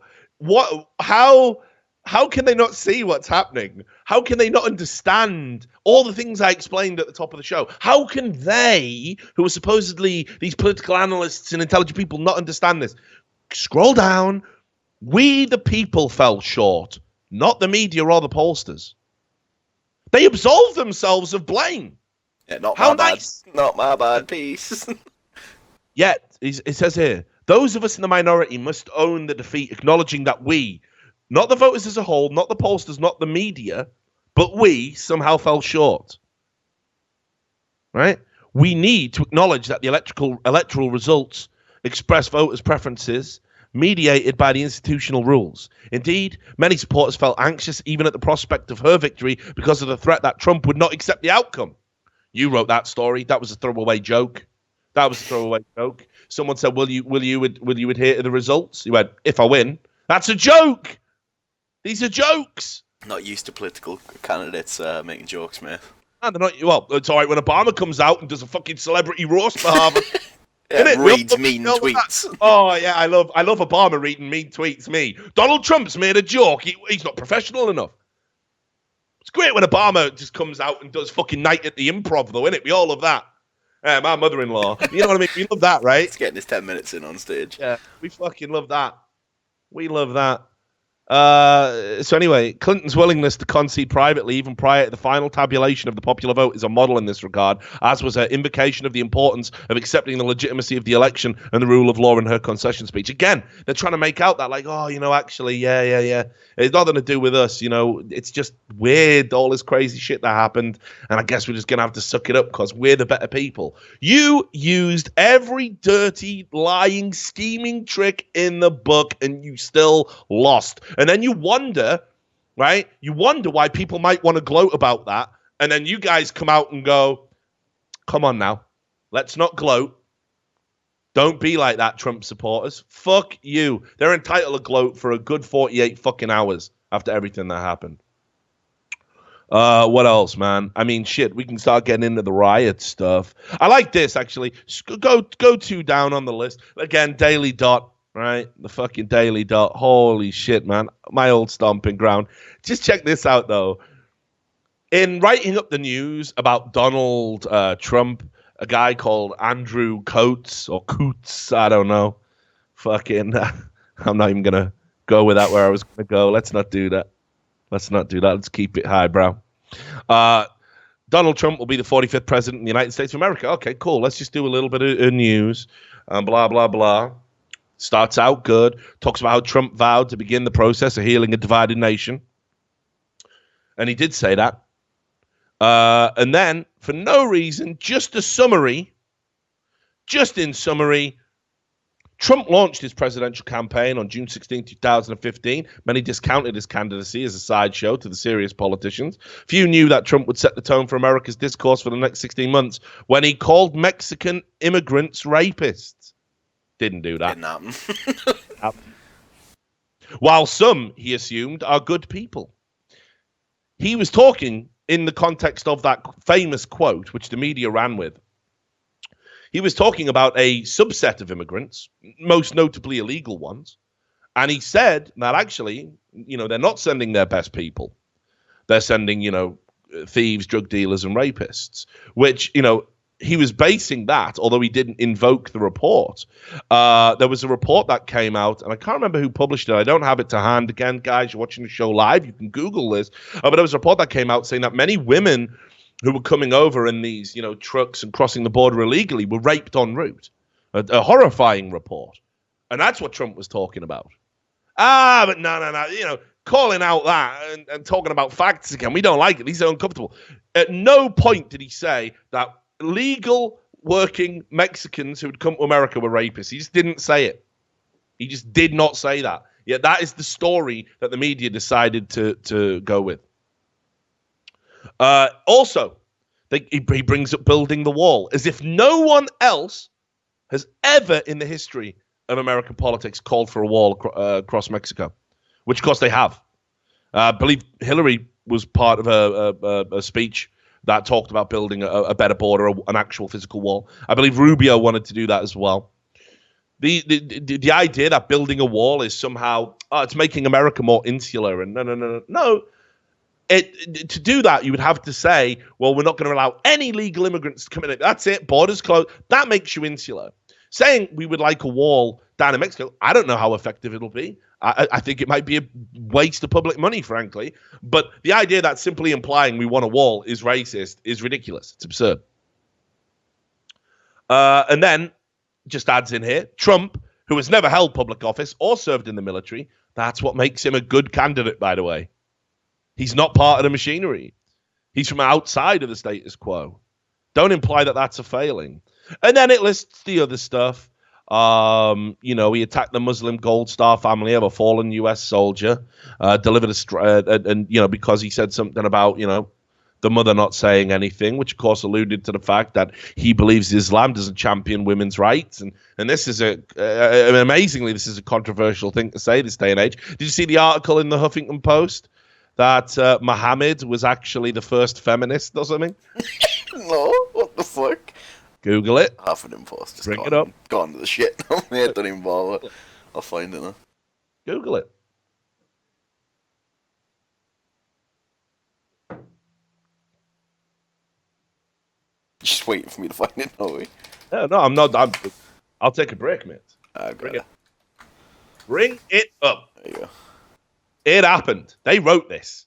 How can they not see what's happening? How can they not understand all the things I explained at the top of the show? How can they, who are supposedly these political analysts and intelligent people, not understand this? Scroll down. We, the people, fell short, not the media or the pollsters. They absolved themselves of blame. Yeah, not How my nice. bad. Not my bad. Peace. Yet, it says here, Those of us in the minority must own the defeat, acknowledging that we, not the voters as a whole, not the pollsters, not the media, but we somehow fell short. Right? We need to acknowledge that the electoral results express voters' preferences mediated by the institutional rules. Indeed, many supporters felt anxious even at the prospect of her victory because of the threat that Trump would not accept the outcome. You wrote that story. That was a throwaway joke. Someone said, will you adhere to the results? He went, if I win. That's a joke. These are jokes. Not used to political candidates making jokes, mate. And they're not, well, it's all right when Obama comes out and does a fucking celebrity roast for Harvard. Yeah, reads mean tweets. That. Oh, yeah, I love Obama reading mean tweets. Me. Donald Trump's made a joke. He's not professional enough. It's great when Obama just comes out and does fucking Night at the Improv, though, innit? We all love that. My mother-in-law. You know what I mean? We love that, right? He's getting his 10 minutes in on stage. Yeah, we fucking love that. We love that. So anyway, Clinton's willingness to concede privately, even prior to the final tabulation of the popular vote, is a model in this regard, as was her invocation of the importance of accepting the legitimacy of the election and the rule of law in her concession speech. Again, they're trying to make out that, like, oh, actually, yeah. It's nothing to do with us, It's just weird, all this crazy shit that happened, and I guess we're just going to have to suck it up because we're the better people. You used every dirty, lying, scheming trick in the book, and you still lost. And then you wonder, right? You wonder why people might want to gloat about that. And then you guys come out and go, come on now. Let's not gloat. Don't be like that, Trump supporters. Fuck you. They're entitled to gloat for a good 48 fucking hours after everything that happened. What else, man? I mean, shit, we can start getting into the riot stuff. I like this, actually. Go two down on the list. Again, Daily Dot. Right, the fucking Daily Dot. Holy shit, man. My old stomping ground. Just check this out, though. In writing up the news about Donald Trump, a guy called Andrew Coates, or Coots, I don't know. Fucking, I'm not even going to go with that where I was going to go. Let's not do that. Let's keep it highbrow. Donald Trump will be the 45th president in the United States of America. Okay, cool. Let's just do a little bit of news. Blah, blah, blah. Starts out good, talks about how Trump vowed to begin the process of healing a divided nation. And he did say that. And then, for no reason, just in summary, Trump launched his presidential campaign on June 16, 2015. Many discounted his candidacy as a sideshow to the serious politicians. Few knew that Trump would set the tone for America's discourse for the next 16 months when he called Mexican immigrants rapists. Didn't do that. Didn't happen. While some, he assumed, are good people. He was talking in the context of that famous quote, which the media ran with. He was talking about a subset of immigrants, most notably illegal ones. And he said that actually, they're not sending their best people. They're sending, thieves, drug dealers, and rapists, which, he was basing that, although he didn't invoke the report. There was a report that came out, and I can't remember who published it. I don't have it to hand. Again, guys, you're watching the show live. You can Google this. But there was a report that came out saying that many women who were coming over in these, trucks and crossing the border illegally were raped en route. A horrifying report. And that's what Trump was talking about. But no. Calling out that and talking about facts again. We don't like it. These are uncomfortable. At no point did he say that legal working Mexicans who had come to America were rapists. He just didn't say it. He just did not say that. Yet that is the story that the media decided to go with. Also, he brings up building the wall as if no one else has ever in the history of American politics called for a wall across Mexico, which of course they have. I believe Hillary was part of a speech that talked about building a better border, an actual physical wall. I believe Rubio wanted to do that as well. The idea that building a wall is somehow, it's making America more insular. And no. To do that, you would have to say, well, we're not going to allow any legal immigrants to come in. That's it. Borders closed. That makes you insular. Saying we would like a wall down in Mexico, I don't know how effective it'll be. I think it might be a waste of public money, frankly. But the idea that simply implying we want a wall is racist is ridiculous. It's absurd. And then, just adds in here, Trump, who has never held public office or served in the military. That's what makes him a good candidate, by the way. He's not part of the machinery. He's from outside of the status quo. Don't imply that that's a failing. And then it lists the other stuff. He attacked the Muslim Gold Star family of a fallen U.S. soldier, delivered because he said something about, the mother not saying anything, which of course alluded to the fact that he believes Islam doesn't champion women's rights. And this is amazingly, this is a controversial thing to say this day and age. Did you see the article in the Huffington Post that Muhammad was actually the first feminist or something? No, what the fuck? Google it. Huffington Post. Just bring it up. Go on to the shit. Mate, don't even bother. I'll find it now. Google it. Just waiting for me to find it, are we? No, I'm not. I'll take a break, mate. Bring it up. There you go. It happened. They wrote this.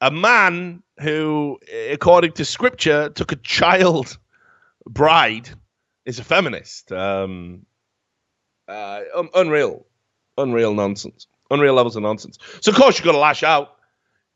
A man who, according to scripture, took a child bride is a feminist. Unreal nonsense. Unreal levels of nonsense. So, of course, you've got to lash out.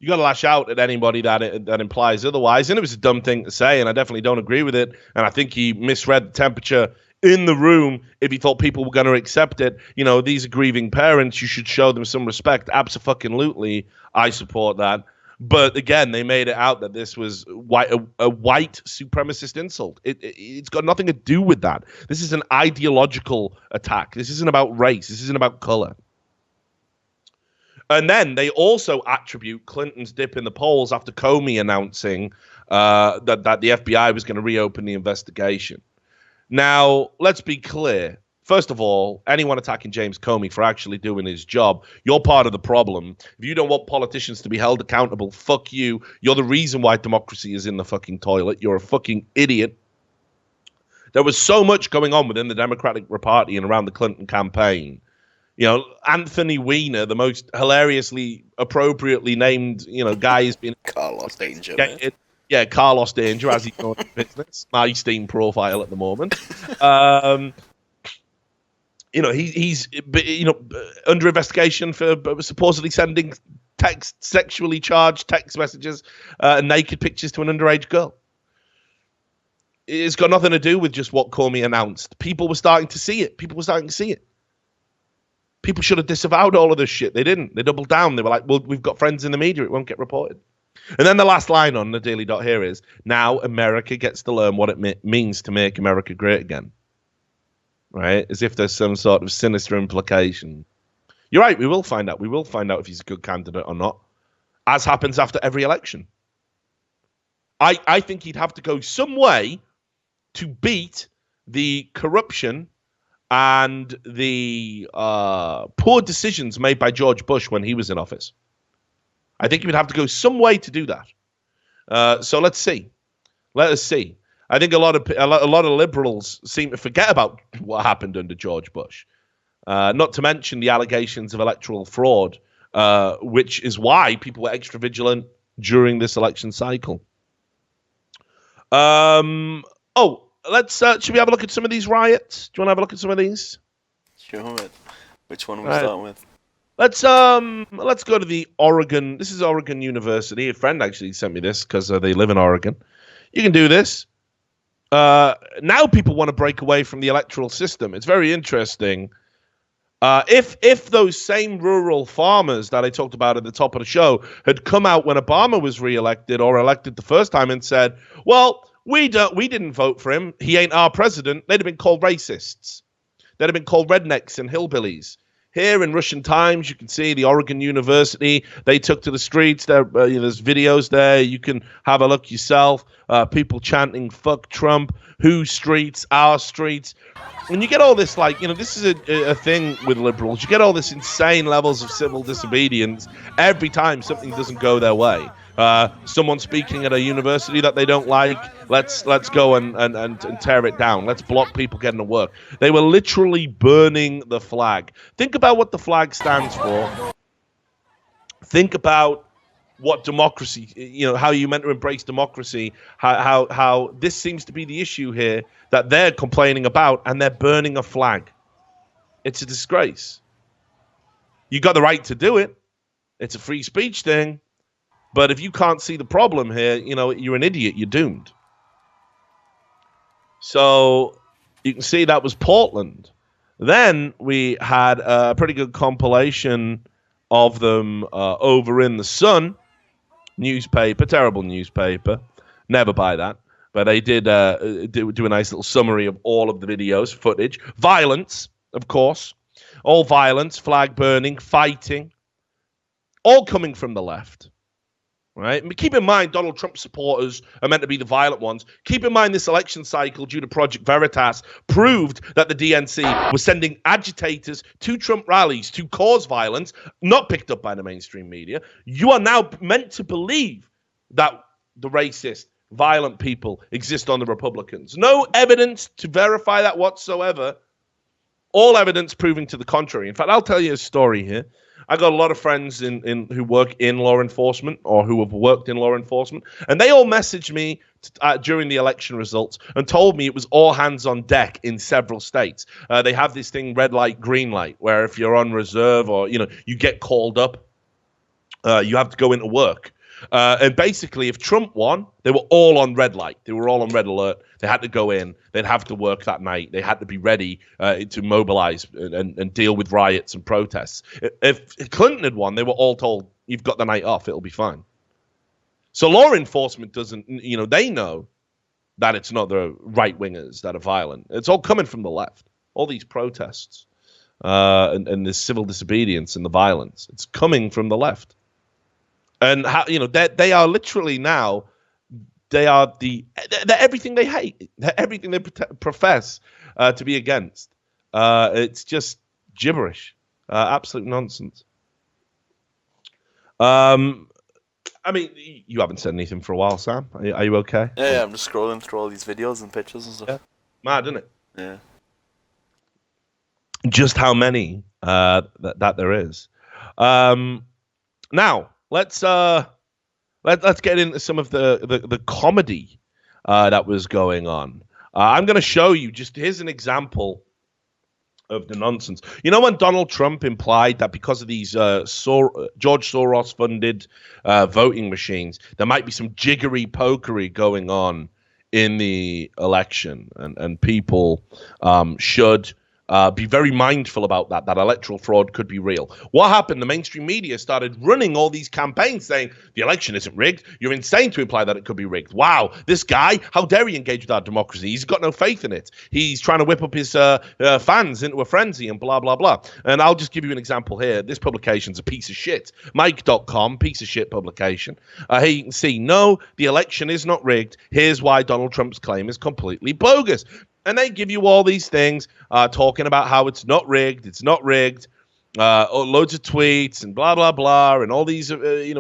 You got to lash out at anybody that implies otherwise. And it was a dumb thing to say, and I definitely don't agree with it. And I think he misread the temperature in the room if he thought people were going to accept it. These are grieving parents. You should show them some respect. Abso-fucking-lutely, I support that. But again, they made it out that this was a white supremacist insult. It's got nothing to do with that. This is an ideological attack. This isn't about race. This isn't about color. And then they also attribute Clinton's dip in the polls after Comey announcing that the FBI was going to reopen the investigation. Now, let's be clear. First of all, anyone attacking James Comey for actually doing his job, you're part of the problem. If you don't want politicians to be held accountable, fuck you. You're the reason why democracy is in the fucking toilet. You're a fucking idiot. There was so much going on within the Democratic Party and around the Clinton campaign. Anthony Weiner, the most hilariously, appropriately named, guy has been Carlos Danger. Yeah, Carlos Danger, as he's known in business. My Steam profile at the moment. He's under investigation for supposedly sending sexually charged text messages and naked pictures to an underage girl. It's got nothing to do with just what Comey announced. People were starting to see it. People should have disavowed all of this shit. They didn't. They doubled down. They were like, well, we've got friends in the media. It won't get reported. And then the last line on the Daily Dot here is, now America gets to learn what it means to make America great again. Right? As if there's some sort of sinister implication. You're right. We will find out. We will find out if he's a good candidate or not, as happens after every election. I think he'd have to go some way to beat the corruption and the poor decisions made by George Bush when he was in office. I think he would have to go some way to do that. So let's see. Let us see. I think a lot of liberals seem to forget about what happened under George Bush. Not to mention the allegations of electoral fraud, which is why people were extra vigilant during this election cycle. Let's should we have a look at some of these riots? Do you want to have a look at some of these? Sure. Which one are we starting with? Let's go to the Oregon. This is Oregon University. A friend actually sent me this because they live in Oregon. You can do this. Now people want to break away from the electoral system. It's very interesting. If those same rural farmers that I talked about at the top of the show had come out when Obama was reelected or elected the first time and said, well, we didn't vote for him, he ain't our president, they'd have been called racists. They'd have been called rednecks and hillbillies. Here in Russian Times, you can see the Oregon University. They took to the streets. There's videos there. You can have a look yourself. People chanting, fuck Trump, whose streets, our streets. When you get all this, this is a thing with liberals. You get all this insane levels of civil disobedience every time something doesn't go their way. Someone speaking at a university that they don't like, let's go and tear it down. Let's block people getting to work. They were literally burning the flag. Think about what the flag stands for. Think about what democracy, how you meant to embrace democracy, how this seems to be the issue here that they're complaining about, and they're burning a flag. It's a disgrace. You got the right to do it. It's a free speech thing. But if you can't see the problem here, you're an idiot. You're doomed. So you can see that was Portland. Then we had a pretty good compilation of them over in the Sun newspaper, terrible newspaper. Never buy that. But they did do a nice little summary of all of the videos, footage. Violence, of course. All violence, flag burning, fighting. All coming from the left. Right? Keep in mind, Donald Trump supporters are meant to be the violent ones. Keep in mind, this election cycle, due to Project Veritas, proved that the DNC was sending agitators to Trump rallies to cause violence, not picked up by the mainstream media. You are now meant to believe that the racist, violent people exist on the Republicans. No evidence to verify that whatsoever. All evidence proving to the contrary. In fact, I'll tell you a story here. I got a lot of friends who work in law enforcement or who have worked in law enforcement, and they all messaged me during the election results and told me it was all hands on deck in several states. They have this thing, red light, green light, where if you're on reserve or you get called up, you have to go into work. And basically, if Trump won, they were all on red light. They were all on red alert. They had to go in. They'd have to work that night. They had to be ready to mobilize and deal with riots and protests. If Clinton had won, they were all told, you've got the night off. It'll be fine. So law enforcement doesn't, they know that it's not the right-wingers that are violent. It's all coming from the left. All these protests and this civil disobedience and the violence. It's coming from the left. And how they are literally now, they're everything they hate, they're everything they profess to be against. It's just gibberish, absolute nonsense. I mean, you haven't said anything for a while, Sam. Are you okay? Yeah, I'm just scrolling through all these videos and pictures and stuff. Yeah. Mad, isn't it? Yeah. Just how many that there is. Now. Let's get into some of the comedy that was going on. I'm going to show you here's an example of the nonsense. When Donald Trump implied that because of these George Soros funded voting machines, there might be some jiggery pokery going on in the election, and people should be very mindful about that electoral fraud could be real. What happened? The mainstream media started running all these campaigns saying the election isn't rigged. You're insane to imply that it could be rigged. Wow, this guy, how dare he engage with our democracy? He's got no faith in it. He's trying to whip up his fans into a frenzy and blah, blah, blah. And I'll just give you an example here. This publication's a piece of shit. Mike.com, piece of shit publication. Here you can see, no, the election is not rigged. Here's why Donald Trump's claim is completely bogus. And they give you all these things talking about how it's not rigged, loads of tweets and blah, blah, blah, and all these,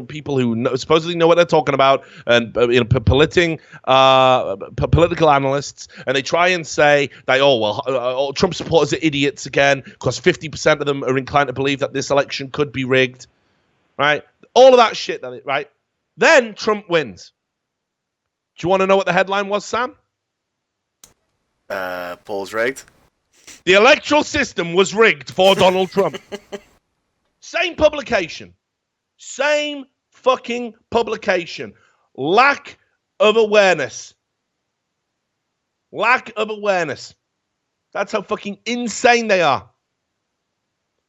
people who supposedly know what they're talking about, and, political analysts, and they try and say that, Trump supporters are idiots again, because 50% of them are inclined to believe that this election could be rigged, right? All of that shit, right? Then Trump wins. Do you want to know what the headline was, Sam? Polls rigged. The electoral system was rigged for Donald Trump. Same publication. Same fucking publication. Lack of awareness. Lack of awareness. That's how fucking insane they are.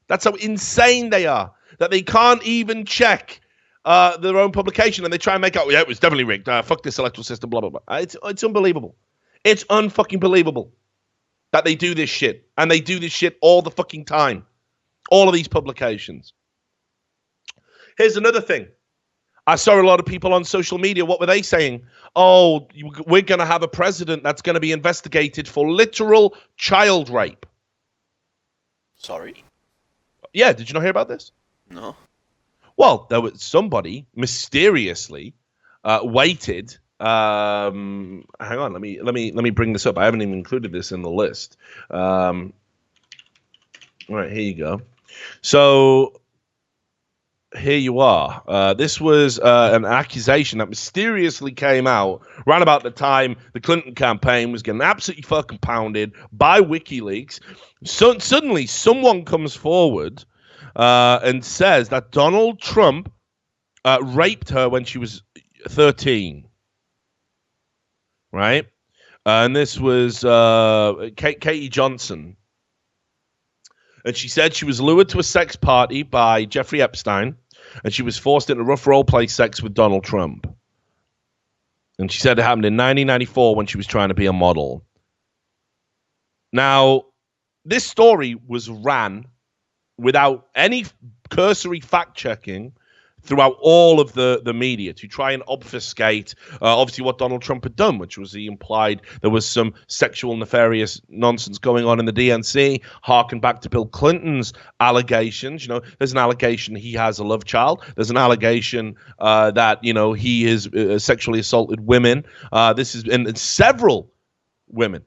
That's how insane they are. That they can't even check their own publication, and they try and make out, it was definitely rigged. Fuck this electoral system, blah, blah, blah. It's unbelievable. It's unfucking believable that they do this shit. And they do this shit all the fucking time. All of these publications. Here's another thing. I saw a lot of people on social media. What were they saying? Oh, we're going to have a president that's going to be investigated for literal child rape. Sorry? Yeah, did you not hear about this? No. Well, there was somebody mysteriously waited. Hang on, let me bring this up. I haven't even included this in the list. All right, here you go. So here you are. This was an accusation that mysteriously came out around about the time the Clinton campaign was getting absolutely fucking pounded by WikiLeaks. So suddenly, someone comes forward and says that Donald Trump raped her when she was 13. Right? And this was Katie Johnson. And she said she was lured to a sex party by Jeffrey Epstein, and she was forced into rough role-play sex with Donald Trump. And she said it happened in 1994 when she was trying to be a model. Now, this story was ran without any cursory fact-checking throughout all of the media to try and obfuscate, obviously, what Donald Trump had done, which was he implied there was some sexual nefarious nonsense going on in the DNC, harken back to Bill Clinton's allegations. You know, there's an allegation he has a love child. There's an allegation that, you know, he has sexually assaulted women. This is and several women.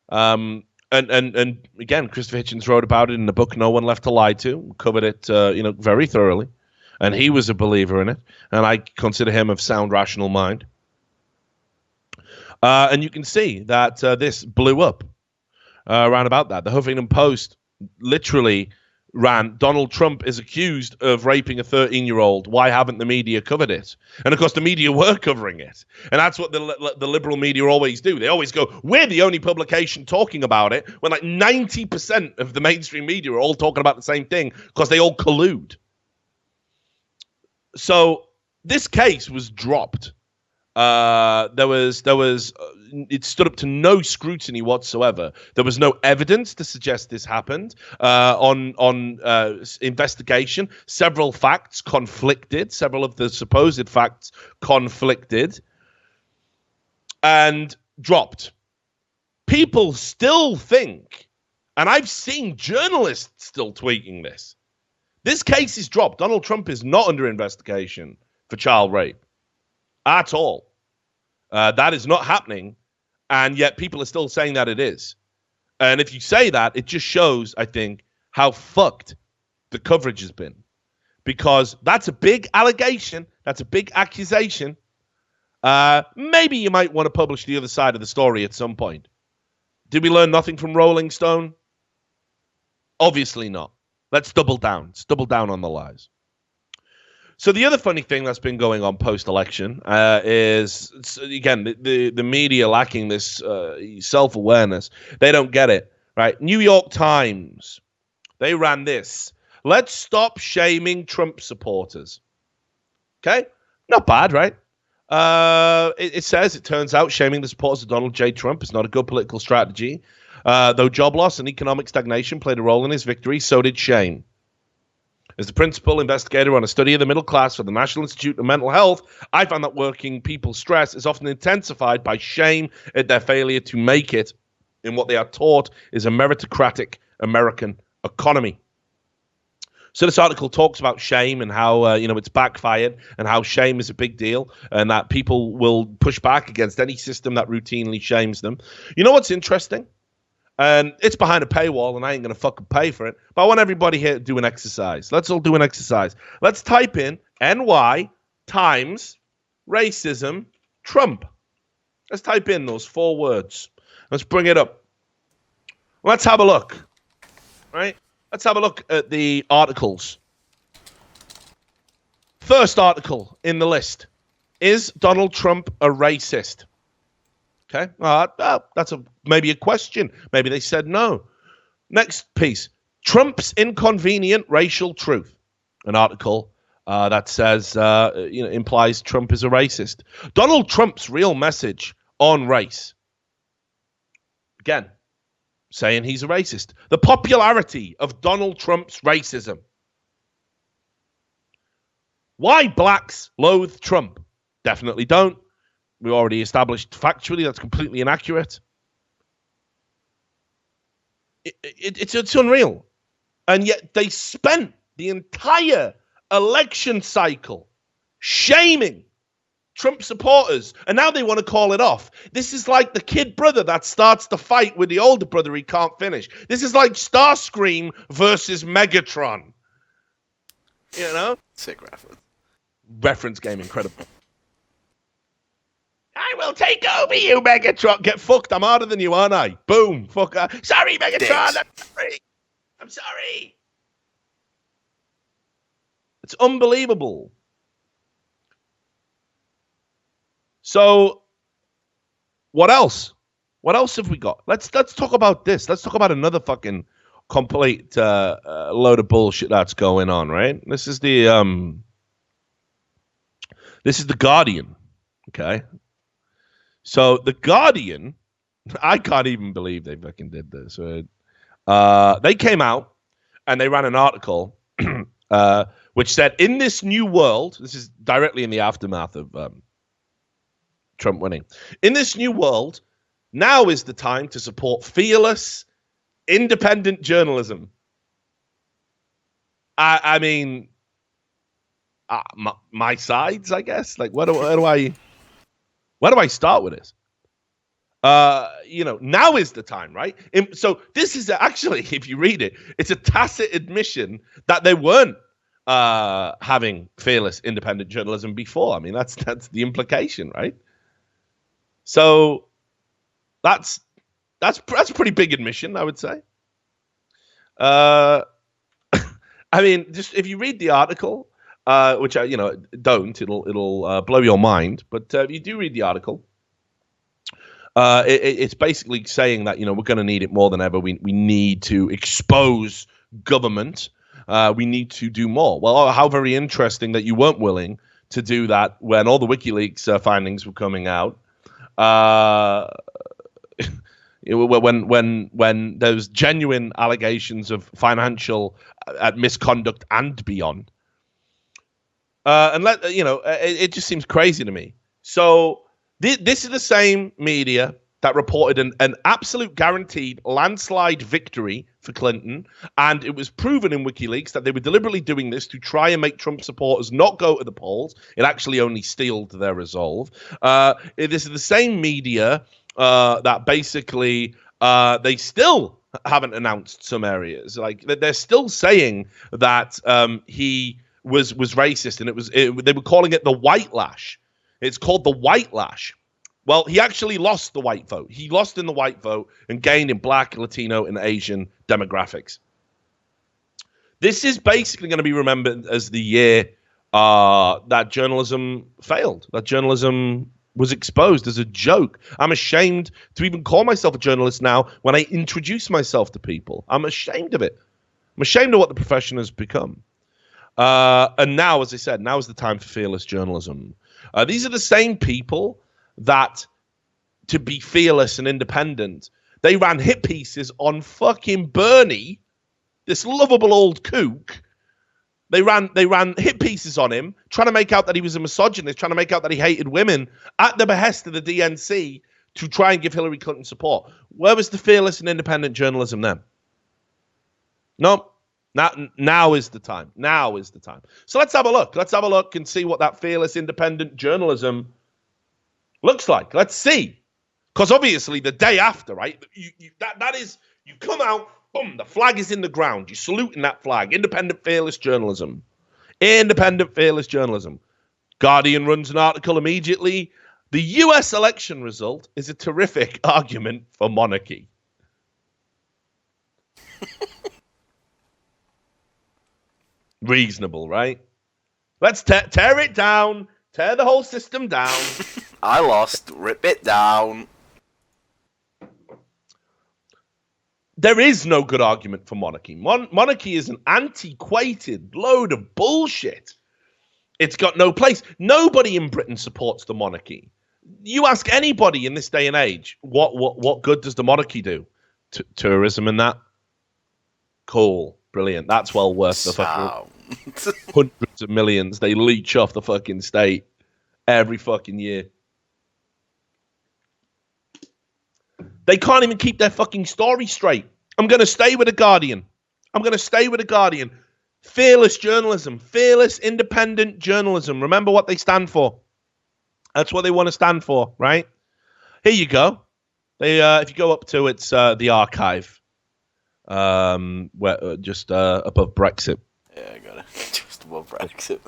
And again, Christopher Hitchens wrote about it in the book No One Left to Lie To, covered it, very thoroughly. And he was a believer in it, and I consider him of sound, rational mind. And you can see that this blew up around about that. The Huffington Post literally ran, Donald Trump is accused of raping a 13-year-old. Why haven't the media covered it? And, of course, the media were covering it. And that's what the liberal media always do. They always go, we're the only publication talking about it, when like 90% of the mainstream media are all talking about the same thing because they all collude. So this case was dropped. It stood up to no scrutiny whatsoever. There was no evidence to suggest this happened. On investigation, several facts conflicted. Several of the supposed facts conflicted and dropped. People still think, and I've seen journalists still tweeting this, this case is dropped. Donald Trump is not under investigation for child rape at all. That is not happening, and yet people are still saying that it is. And if you say that, it just shows, I think, how fucked the coverage has been. Because that's a big allegation. That's a big accusation. Maybe you might want to publish the other side of the story at some point. Did we learn nothing from Rolling Stone? Obviously not. Let's double down. Let's double down on the lies. So the other funny thing that's been going on post-election is, again, the media lacking this self-awareness. They don't get it, right? New York Times, they ran this. Let's stop shaming Trump supporters. Okay? Not bad, right? It says, it turns out shaming the supporters of Donald J. Trump is not a good political strategy. Though job loss and economic stagnation played a role in his victory, so did shame. As the principal investigator on a study of the middle class for the National Institute of Mental Health, I found that working people's stress is often intensified by shame at their failure to make it in what they are taught is a meritocratic American economy. So this article talks about shame and how it's backfired, and how shame is a big deal, and that people will push back against any system that routinely shames them. You know what's interesting? And it's behind a paywall, and I ain't going to fucking pay for it. But I want everybody here to do an exercise. Let's all do an exercise. Let's type in NY times racism Trump. Let's type in those 4 words. Let's bring it up. Let's have a look. Right? Let's have a look at the articles. First article in the list. Is Donald Trump a racist? Okay, that's maybe a question. Maybe they said no. Next piece. Trump's inconvenient racial truth. An article that says, implies Trump is a racist. Donald Trump's real message on race. Again, saying he's a racist. The popularity of Donald Trump's racism. Why blacks loathe Trump? Definitely don't. We already established factually that's completely inaccurate. It's unreal. And yet they spent the entire election cycle shaming Trump supporters. And now they want to call it off. This is like the kid brother that starts the fight with the older brother he can't finish. This is like Starscream versus Megatron. You know? Sick reference. Reference game, incredible. I will take over you, Megatron. Get fucked. I'm harder than you, aren't I? Boom. Fuck. Sorry, Megatron. I'm sorry. I'm sorry. It's unbelievable. So, what else? What else have we got? Let's talk about this. Let's talk about another fucking complete load of bullshit that's going on. Right? This is the Guardian. Okay. So the Guardian, I can't even believe they fucking did this. Right? They came out and they ran an article which said, in this new world, this is directly in the aftermath of Trump winning. In this new world, now is the time to support fearless, independent journalism. I mean, my sides, I guess. Like, where do I start with this? Now is the time, right? So this is actually, if you read it, it's a tacit admission that they weren't having fearless, independent journalism before. I mean, that's the implication, right? So that's a pretty big admission, I would say. I mean, just if you read the article, which I don't, it'll blow your mind. But if you do read the article, it's basically saying that we're going to need it more than ever. We need to expose government. We need to do more. Well, how very interesting that you weren't willing to do that when all the WikiLeaks findings were coming out. When there's genuine allegations of financial misconduct and beyond. It just seems crazy to me. So this is the same media that reported an absolute guaranteed landslide victory for Clinton, and it was proven in WikiLeaks that they were deliberately doing this to try and make Trump supporters not go to the polls. It actually only steeled their resolve. This is the same media that basically they still haven't announced some areas. Like they're still saying that he was racist, and they were calling it the white lash. It's called the white lash. Well, he actually lost the white vote. He lost in the white vote and gained in black, Latino, and Asian demographics. This is basically going to be remembered as the year that journalism failed, that journalism was exposed as a joke. I'm ashamed to even call myself a journalist now when I introduce myself to people. I'm ashamed of it. I'm ashamed of what the profession has become. And now, as I said, now is the time for fearless journalism. These are the same people that, to be fearless and independent, they ran hit pieces on fucking Bernie, this lovable old kook. They ran hit pieces on him, trying to make out that he was a misogynist, trying to make out that he hated women at the behest of the DNC to try and give Hillary Clinton support. Where was the fearless and independent journalism then? No. Now is the time. Now is the time. So let's have a look. Let's have a look and see what that fearless, independent journalism looks like. Let's see. Because obviously the day after, right, that is, you come out, boom, the flag is in the ground. You're saluting that flag. Independent, fearless journalism. Independent, fearless journalism. Guardian runs an article immediately. The US election result is a terrific argument for monarchy. Reasonable, right? Let's tear it down. Tear the whole system down. I lost. Rip it down. There is no good argument for monarchy. Monarchy is an antiquated load of bullshit. It's got no place. Nobody in Britain supports the monarchy. You ask anybody in this day and age, what good does the monarchy do? Tourism and that? Cool. Brilliant. That's well worth the fucking hundreds of millions they leech off the fucking state every fucking year. They can't even keep their fucking story straight. I'm going to stay with the Guardian. Fearless journalism. Fearless, independent journalism. Remember what they stand for. That's what they want to stand for, right? Here you go. If you go up to it's the archive, where just above Brexit. Yeah, I got it. Just above Brexit.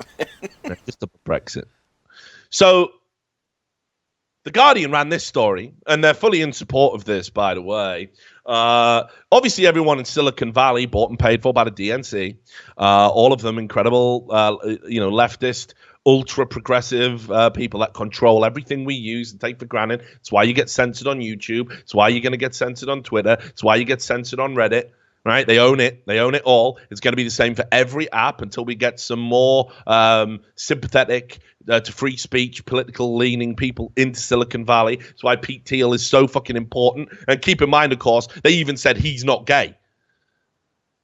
Just above Brexit. So The Guardian ran this story, and they're fully in support of this, by the way. Obviously, everyone in Silicon Valley bought and paid for by the DNC. All of them incredible, leftist, ultra progressive people that control everything we use and take for granted. It's why you get censored on YouTube. It's why you're going to get censored on Twitter. It's why you get censored on Reddit. Right? They own it. They own it all. It's going to be the same for every app until we get some more sympathetic to free speech, political leaning people into Silicon Valley. That's why Pete Thiel is so fucking important. And keep in mind, of course, they even said he's not gay.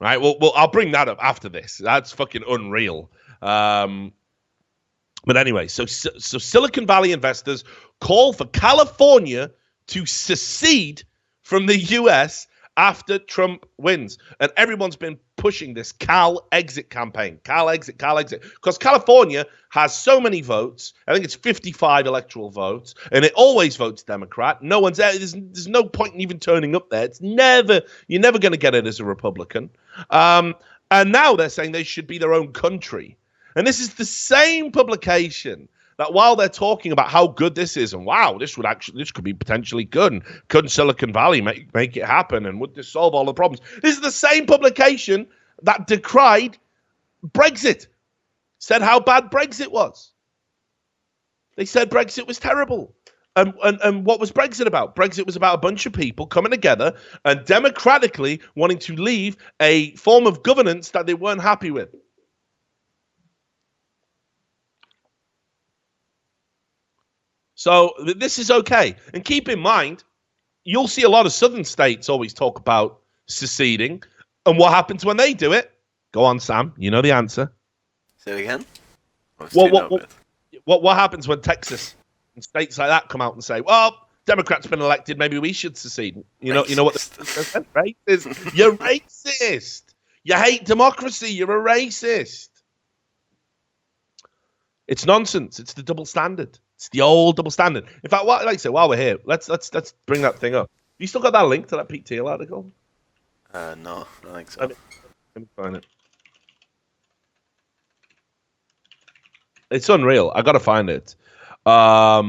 Right? Well, I'll bring that up after this. That's fucking unreal. But anyway, so Silicon Valley investors call for California to secede from the U.S. after Trump wins. And everyone's been pushing this Cal exit campaign. Cal exit. Because California has so many votes. I think it's 55 electoral votes. And it always votes Democrat. No one's there. There's no point in even turning up there. You're never going to get it as a Republican. And now they're saying they should be their own country. And this is the same publication that while they're talking about how good this is, and wow, this could be potentially good, and could Silicon Valley make it happen, and would this solve all the problems? This is the same publication that decried Brexit, said how bad Brexit was. They said Brexit was terrible. And what was Brexit about? Brexit was about a bunch of people coming together and democratically wanting to leave a form of governance that they weren't happy with. So this is okay. And keep in mind, you'll see a lot of southern states always talk about seceding. And what happens when they do it? Go on, Sam. You know the answer. Say it again? What happens when Texas and states like that come out and say, well, Democrats been elected, maybe we should secede? You know what? Racist. You're racist. You hate democracy. You're a racist. It's nonsense. It's the double standard. It's the old double standard. In fact, like I said, while we're here, let's bring that thing up. You still got that link to that Pete Thiel article? No, I don't think so. Let me find it. It's unreal. I gotta find it. Let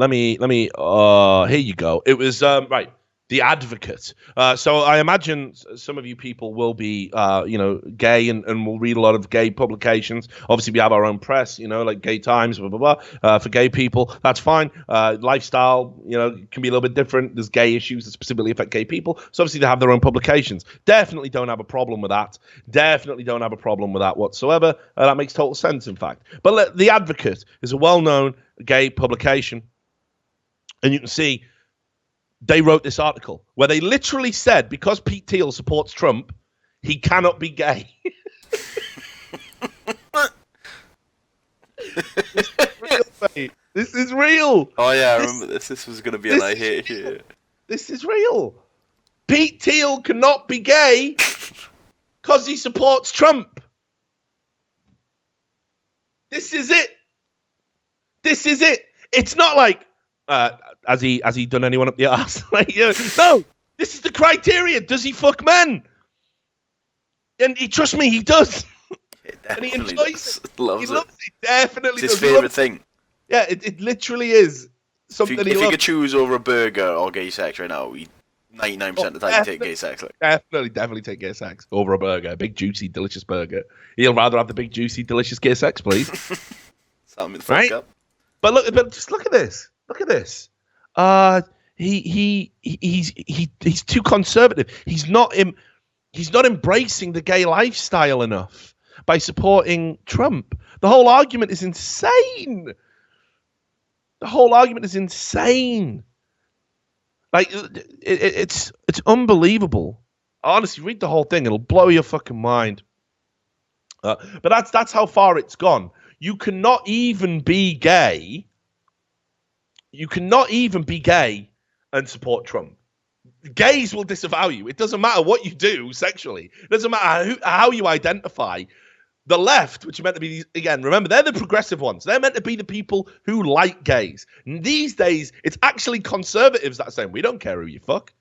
me. Here you go. It was right. The Advocate. So I imagine some of you people will be, gay and will read a lot of gay publications. Obviously, we have our own press, like Gay Times, blah, blah, blah. For gay people, that's fine. Lifestyle, can be a little bit different. There's gay issues that specifically affect gay people. So obviously, they have their own publications. Definitely don't have a problem with that. Definitely don't have a problem with that whatsoever. That makes total sense, in fact. But The Advocate is a well-known gay publication. And you can see they wrote this article where they literally said, because Pete Thiel supports Trump, he cannot be gay. This is real. Oh, yeah, I remember this. This was going to be an I hate you. This is real. Pete Thiel cannot be gay because he supports Trump. This is it. It's not like, has he done anyone up the arse? No, this is the criteria. Does he fuck men? And trust me, he does. And he enjoys it. Loves it. Definitely it's his favourite thing. Yeah, it literally is something if you could choose over a burger or gay sex right now, 99% of the time you take gay sex. Definitely take gay sex over a burger. A big, juicy, delicious burger. He'll rather have the big, juicy, delicious gay sex, please. Sign me the fuck up. But just look at this. Look at this. He's too conservative. He's not embracing the gay lifestyle enough by supporting Trump. The whole argument is insane. Like it's unbelievable. Honestly, read the whole thing; it'll blow your fucking mind. But that's how far it's gone. You cannot even be gay. And support Trump. Gays will disavow you. It doesn't matter what you do sexually. It doesn't matter how you identify. The left, which are meant to be, again, remember, they're the progressive ones. They're meant to be the people who like gays. And these days, it's actually conservatives that are saying, we don't care who you fuck.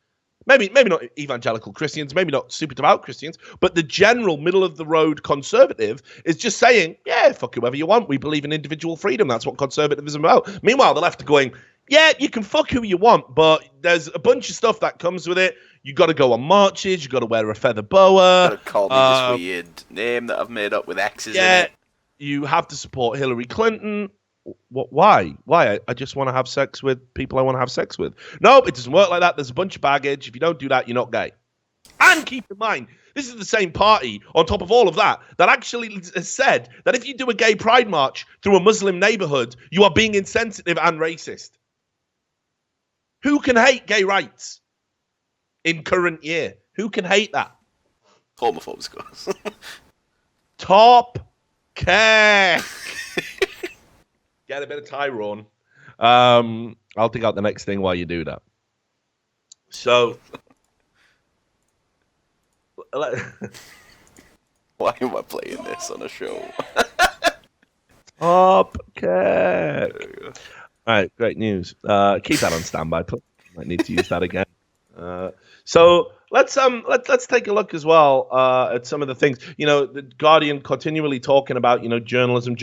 maybe not evangelical Christians, maybe not super devout Christians, but the general middle of the road conservative is just saying, yeah, fuck whoever you want. We believe in individual freedom. That's what conservatism is about. Meanwhile, the left are going, yeah, you can fuck who you want, but there's a bunch of stuff that comes with it. You got to go on marches. You got to wear a feather boa. Got to call me this weird name that I've made up with X's in it. You have to support Hillary Clinton. Why? I just want to have sex with people I want to have sex with. Nope, it doesn't work like that. There's a bunch of baggage. If you don't do that, you're not gay. And keep in mind, this is the same party, on top of all of that, that actually has said that if you do a gay pride march through a Muslim neighborhood, you are being insensitive and racist. Who can hate gay rights in current year? Who can hate that? Homophobes, of course. Top cake. Get a bit of Tyrone. I'll dig out the next thing while you do that. So, why am I playing this on a show? Top cake. All right, great news. Keep that on standby, please. Might need to use that again. So let's take a look as well at some of the things. The Guardian continually talking about journalism.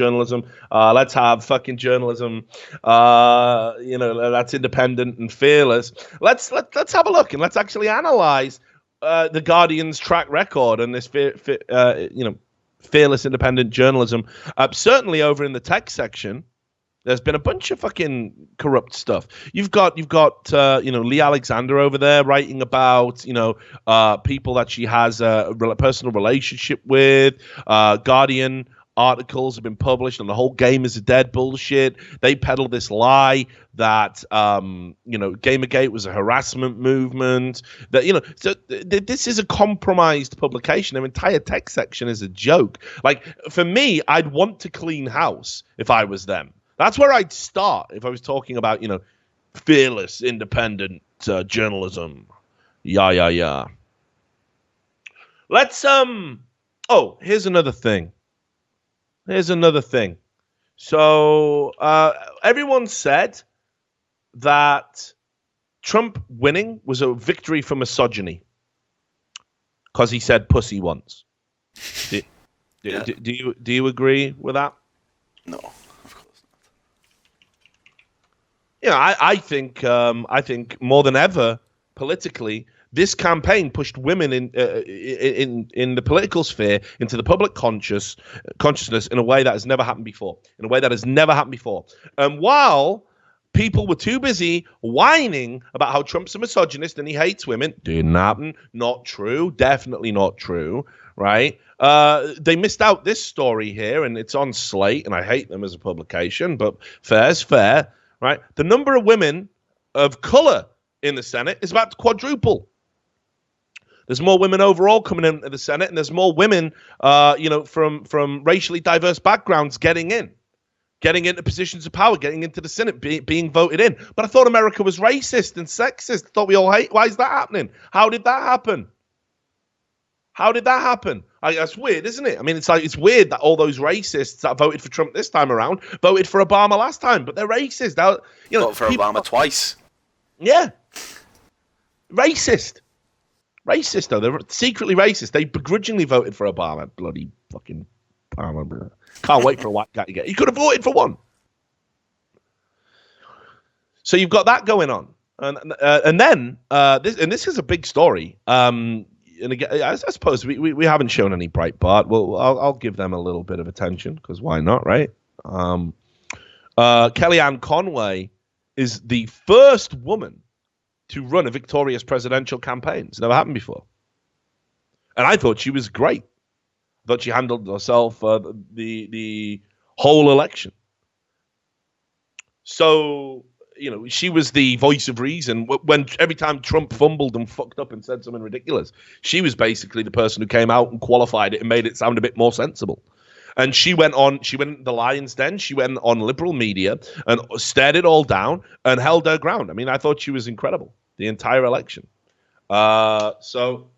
Let's have fucking journalism. That's independent and fearless. Let's have a look and let's actually analyze the Guardian's track record and this fearless independent journalism. Certainly over in the tech section. There's been a bunch of fucking corrupt stuff. You've got Lee Alexander over there writing about people that she has a personal relationship with. Guardian articles have been published on the whole game is a dead bullshit. They peddle this lie that Gamergate was a harassment movement. So this is a compromised publication. Their entire tech section is a joke. Like for me, I'd want to clean house if I was them. That's where I'd start if I was talking about, fearless, independent journalism. Yeah. Let's, here's another thing. So, everyone said that Trump winning was a victory for misogyny because he said pussy once. Do you agree with that? No. I think more than ever politically, this campaign pushed women in the political sphere into the public consciousness in a way that has never happened before. And while people were too busy whining about how Trump's a misogynist and he hates women, didn't happen, not true, definitely not true, right? They missed out this story here, and it's on Slate, and I hate them as a publication, but fair's fair. Right, the number of women of color in the Senate is about to quadruple. There's more women overall coming into the Senate, and there's more women, from racially diverse backgrounds getting into positions of power, getting into the Senate, being voted in. But I thought America was racist and sexist. I thought we all hate. Why is that happening? How did that happen? That's weird, isn't it? I mean, it's weird that all those racists that voted for Trump this time around voted for Obama last time, but they're racist. Voted for Obama twice. Yeah. Racist, though. They're secretly racist. They begrudgingly voted for Obama. Bloody fucking Obama. Can't wait for a white guy to get. You could have voted for one. So you've got that going on. And then this is a big story. And again, I suppose we haven't shown any Breitbart. Well, I'll give them a little bit of attention because why not, right? Kellyanne Conway is the first woman to run a victorious presidential campaign. It's never happened before, and I thought she was great. I thought she handled herself the whole election. So. She was the voice of reason when every time Trump fumbled and fucked up and said something ridiculous. She was basically the person who came out and qualified it and made it sound a bit more sensible. And she went the Lion's Den. She went on liberal media and stared it all down and held her ground. I mean, I thought she was incredible the entire election. So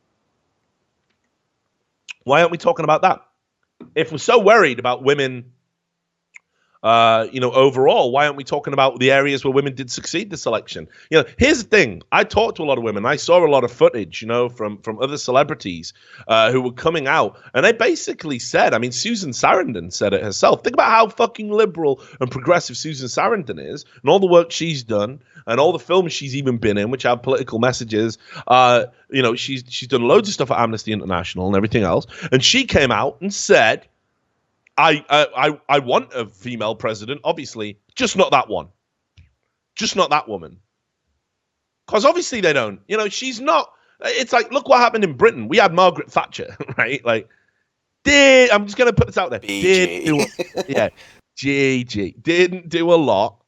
why aren't we talking about that? If we're so worried about women Overall, why aren't we talking about the areas where women did succeed this election? Here's the thing. I talked to a lot of women. I saw a lot of footage, from other celebrities who were coming out. And they basically said, Susan Sarandon said it herself. Think about how fucking liberal and progressive Susan Sarandon is and all the work she's done and all the films she's even been in, which have political messages. She's done loads of stuff at Amnesty International and everything else. And she came out and said, I want a female president, obviously, just not that one. Just not that woman. Because obviously they don't. She's not. It's like, look what happened in Britain. We had Margaret Thatcher, right? Like, I'm just going to put this out there. GG. Didn't do a lot.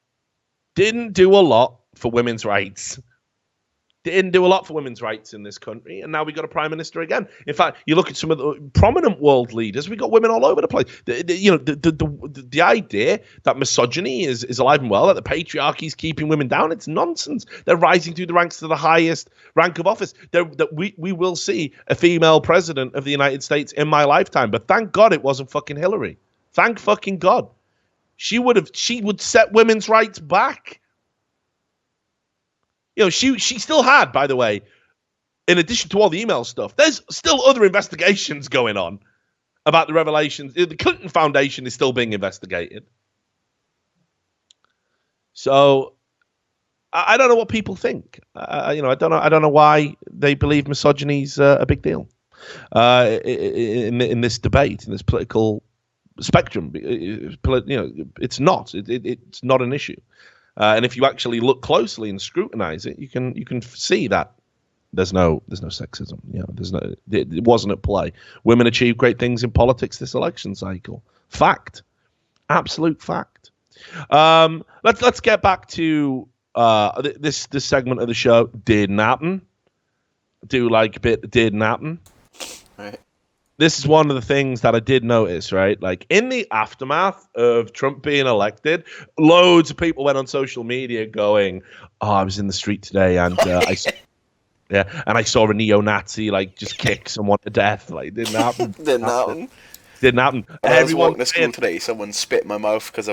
Didn't do a lot for women's rights. Didn't do a lot for women's rights in this country, and now we got a prime minister again. In fact, you look at some of the prominent world leaders, we got women all over the place. The idea that misogyny is alive and well, that the patriarchy is keeping women down, it's nonsense. They're rising through the ranks to the highest rank of office. That we will see a female president of the United States in my lifetime, but thank God it wasn't fucking Hillary. Thank fucking God. She would set women's rights back. She still had, by the way, in addition to all the email stuff, there's still other investigations going on about the revelations. The Clinton Foundation is still being investigated. So I don't know what people think. I don't know why they believe misogyny's a big deal in this debate, in this political spectrum. It's not. It's not an issue. And if you actually look closely and scrutinize it, you can see that there's no sexism. It wasn't at play. Women achieved great things in politics this election cycle. Fact, absolute fact. Let's get back to this segment of the show. Didn't happen. Didn't happen. Right. This is one of the things that I did notice, right? Like, in the aftermath of Trump being elected, loads of people went on social media going, "Oh, I was in the street today and I saw a neo-Nazi just kick someone to death." Like, didn't happen. Didn't happen. I was walking to school today, someone spit in my mouth because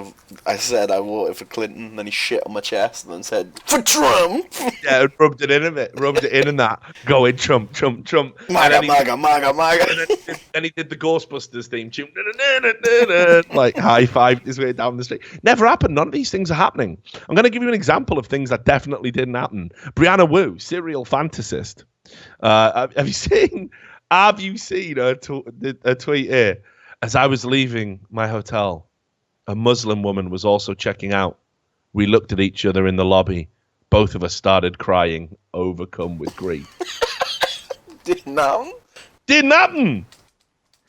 I said I voted for Clinton, and then he shit on my chest and then said, "For Trump!" Yeah, rubbed it in a bit. Rubbed it in and that. Going, Trump. MAGA. Then he did the Ghostbusters theme tune. Like, high-fived his way down the street. Never happened. None of these things are happening. I'm going to give you an example of things that definitely didn't happen. Brianna Wu, serial fantasist. Have you seen a tweet here? As I was leaving my hotel, a Muslim woman was also checking out. We looked at each other in the lobby. Both of us started crying, overcome with grief. Didn't happen. Didn't happen.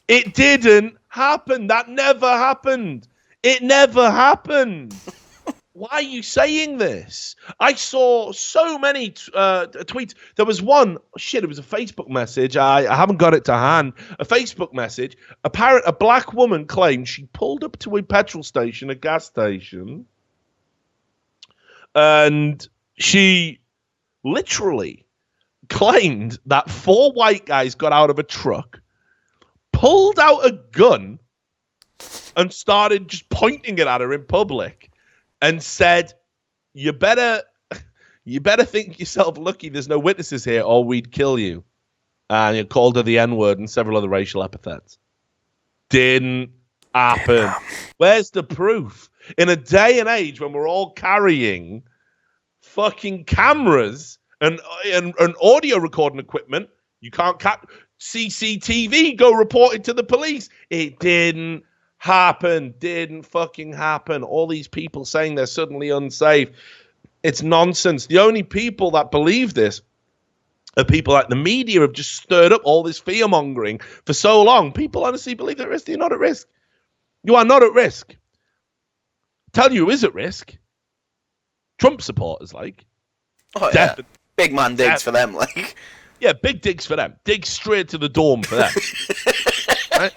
It didn't happen. That never happened. It never happened. Why are you saying this? I saw so many tweets. There was one, it was a Facebook message. I haven't got it to hand. A Facebook message. A black woman claimed she pulled up to a petrol station, a gas station, and she literally claimed that 4 white guys got out of a truck, pulled out a gun, and started just pointing it at her in public. And said, you better think yourself lucky there's no witnesses here or we'd kill you. And he called her the N-word and several other racial epithets. Didn't happen. Where's the proof? In a day and age when we're all carrying fucking cameras and audio recording equipment, you can't CCTV, go report it to the police. It didn't happen. Didn't fucking happen. All these people saying they're suddenly unsafe. It's nonsense. The only people that believe this are people like the media have just stirred up all this fear mongering for so long. People honestly believe they're at risk. You're not at risk. You are not at risk. Tell you who is at risk. Trump supporters, like. Oh, yeah. Big man digs for them, like. Yeah, big digs for them. Dig straight to the dome for them. Right?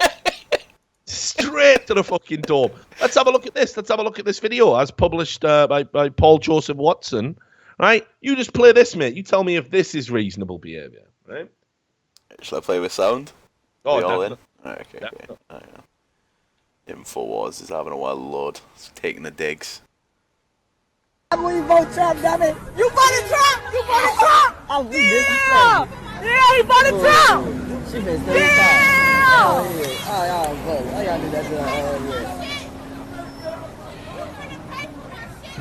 Straight to the fucking dome. Let's have a look at this. Let's have a look at this video as published by Paul Joseph Watson. Right? You just play this, mate. You tell me if this is reasonable behaviour. Right? Shall I play with sound? Oh, all in? Right, okay. Oh, yeah. InfoWars is having a wild load. It's taking the digs. We vote Trump, damn it. You voted Trump! You voted Trump! Oh, we yeah, he voted Trump! She been still yeah! Oh, yeah. Oh, y'all vote. Oh, y'all do that to her.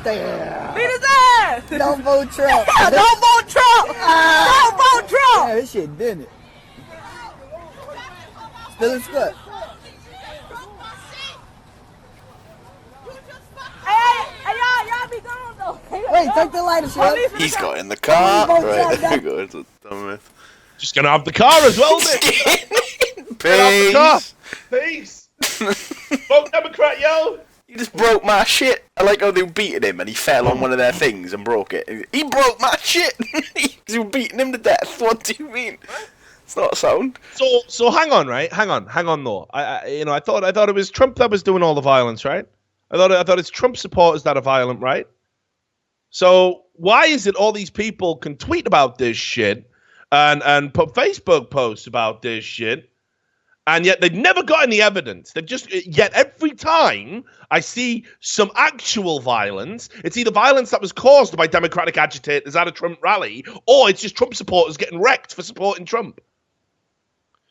Damn. Beat his ass! Don't vote Trump. Don't vote Trump! Don't vote Trump! Yeah, this shit didn't it. Still in scut. Wait, take the lighter, shit. He's got in the car. Right, there we go. It's a dumbass. Just gonna have the car as well, Nick. Peace. Peace. Vote Democrat, yo. You just broke my shit. I like how they were beating him and he fell on one of their things and broke it. He broke my shit. You were beating him to death. What do you mean? It's not a sound. So hang on, right? Hang on though. I thought it was Trump that was doing all the violence, right? I thought it's Trump supporters that are violent, right? So why is it all these people can tweet about this shit and put Facebook posts about this shit, and yet they've never got any evidence? Yet every time I see some actual violence, it's either violence that was caused by Democratic agitators at a Trump rally, or it's just Trump supporters getting wrecked for supporting Trump.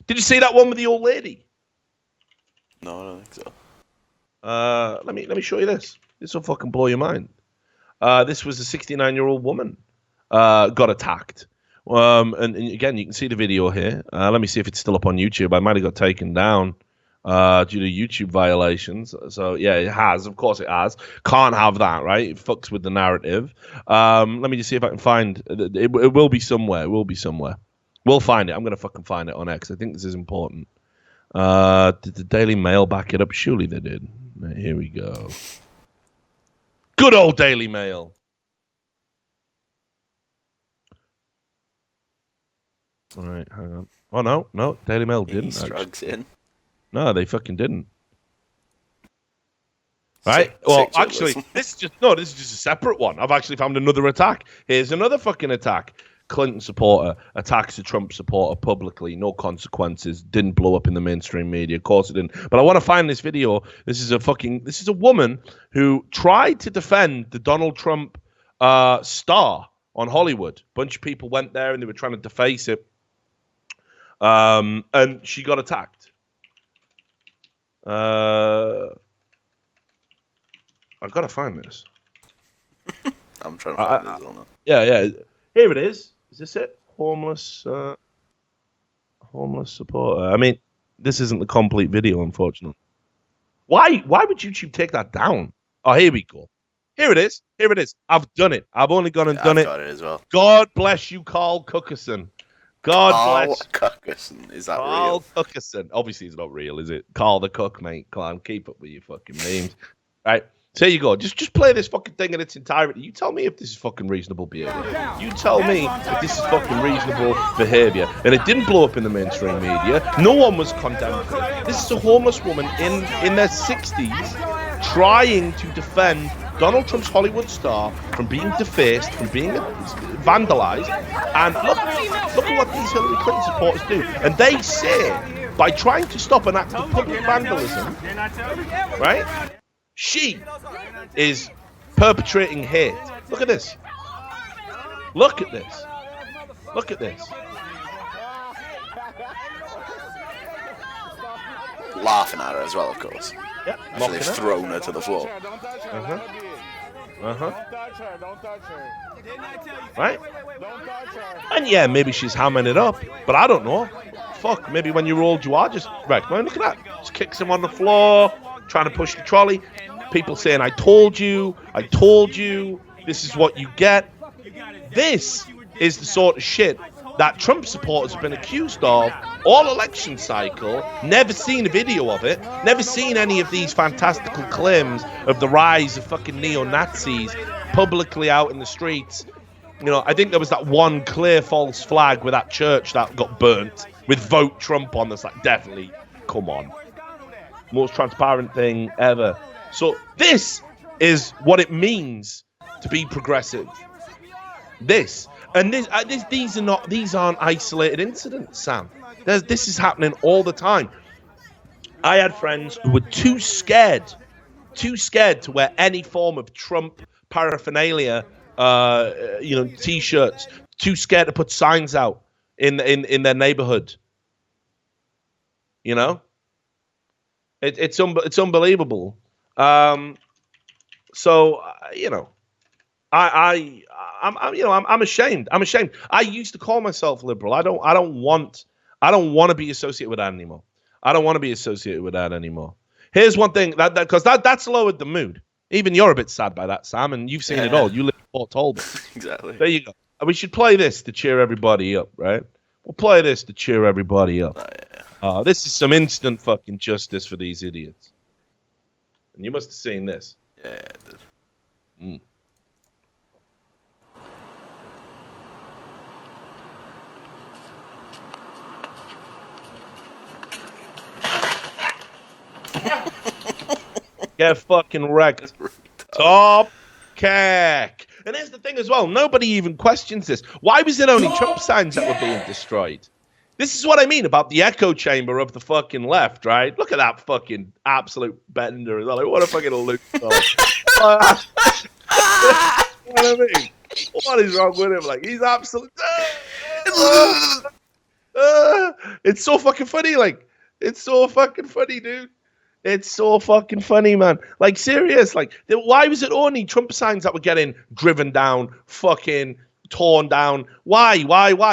Did you see that one with the old lady? No, I don't think so. Let me show you this. This will fucking blow your mind. This was a 69-year-old woman got attacked. And again, you can see the video here. Let me see if it's still up on YouTube. I might have got taken down due to YouTube violations. So, yeah, it has. Of course it has. Can't have that, right? It fucks with the narrative. Let me just see if I can find it. It will be somewhere. It will be somewhere. We'll find it. I'm going to fucking find it on X. I think this is important. Did the Daily Mail back it up? Surely they did. Here we go. Good old Daily Mail. All right, hang on. Oh, no, Daily Mail didn't. Drugs in. No, they fucking didn't. Right? Well, actually, this is just a separate one. I've actually found another attack. Here's another fucking attack. Clinton supporter attacks a Trump supporter publicly, no consequences, didn't blow up in the mainstream media. Of course it didn't. But I want to find this video. This is a woman who tried to defend the Donald Trump star on Hollywood. A bunch of people went there and they were trying to deface it. And she got attacked. I've got to find this. I'm trying to find this on it. Yeah. Here it is. Is this it? Homeless supporter. I mean, this isn't the complete video, unfortunately. Why would YouTube take that down? Oh, here we go. Here it is. I've done it. I've only gone and done it. Got it as well. God bless you, Carl Cookerson. God bless. Cookerson. Is that Carl real? Cookerson. Obviously, it's not real, is it? Carl the Cook, mate. Come on, keep up with your fucking names. Right. So there you go. Just play this fucking thing in its entirety. You tell me if this is fucking reasonable behavior. You tell me if this is fucking reasonable behavior. And it didn't blow up in the mainstream media. No one was condemned for it. This is a homeless woman in their 60s trying to defend Donald Trump's Hollywood star from being defaced, from being vandalized. And look at what these Hillary Clinton supporters do. And they say, by trying to stop an act of public vandalism, right? She is perpetrating hate. Look at this. Look at this. Look at this. Laughing at her as well, of course. Yeah, after they've thrown her to the floor. Right? And yeah, maybe she's hamming it up, but I don't know. Fuck, maybe when you're old, you are just wrecked. Man, look at that. Just kicks him on the floor, trying to push the trolley. People saying, I told you, this is what you get. This is the sort of shit that Trump supporters have been accused of all election cycle. Never seen a video of it. Never seen any of these fantastical claims of the rise of fucking neo-Nazis publicly out in the streets. You know, I think there was that one clear false flag with that church that got burnt with Vote Trump on. That's like, definitely, come on. Most transparent thing ever. So this is what it means to be progressive. These aren't isolated incidents, Sam. This is happening all the time. I had friends who were too scared to wear any form of Trump paraphernalia, T-shirts. Too scared to put signs out in their neighborhood. You know, it's unbelievable. I'm ashamed. I used to call myself liberal. I don't want to be associated with that anymore. Here's one thing because that's lowered the mood. Even you're a bit sad by that, Sam, and you've seen it all. You live in Port Talbot. Exactly. There you go. And we should play this to cheer everybody up, right? We'll play this to cheer everybody up. This is some instant fucking justice for these idiots. And you must have seen this. Yeah, I did. Get fucking wrecked. Top cack. And here's the thing as well. Nobody even questions this. Why was it only Trump signs that were being destroyed? This is what I mean about the echo chamber of the fucking left, right? Look at that fucking absolute bender. Like, what a fucking loser. What I mean? What is wrong with him? Like, he's absolute. It's so fucking funny. Like, it's so fucking funny, dude. It's so fucking funny, man. Like, serious. Like, why was it only Trump signs that were getting driven down, fucking torn down? Why?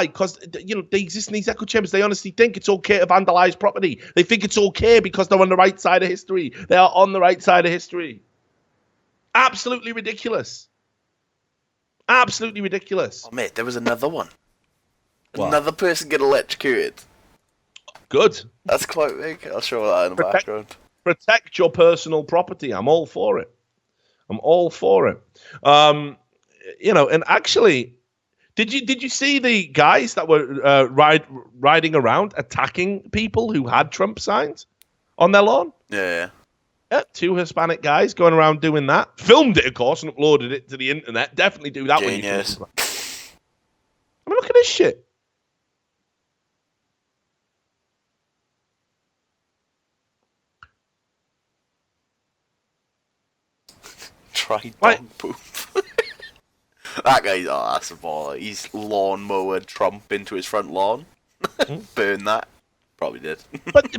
Because, they exist in these echo chambers. They honestly think it's okay to vandalize property. They think it's okay because they're on the right side of history. They are on the right side of history. Absolutely ridiculous. Absolutely ridiculous. Oh, mate, there was another one. What? Another person get electrocuted. Good. That's quite big. I'll show that in the background. Protect your personal property. I'm all for it. And actually, did you see the guys that were riding around attacking people who had Trump signs on their lawn? Yeah. Yeah, 2 Hispanic guys going around doing that. Filmed it, of course, and uploaded it to the internet. Definitely do that when you. I mean, look at this shit. Try dog poop. That guy's that's a baller. He's lawnmower Trump into his front lawn. Burn that. Probably did. but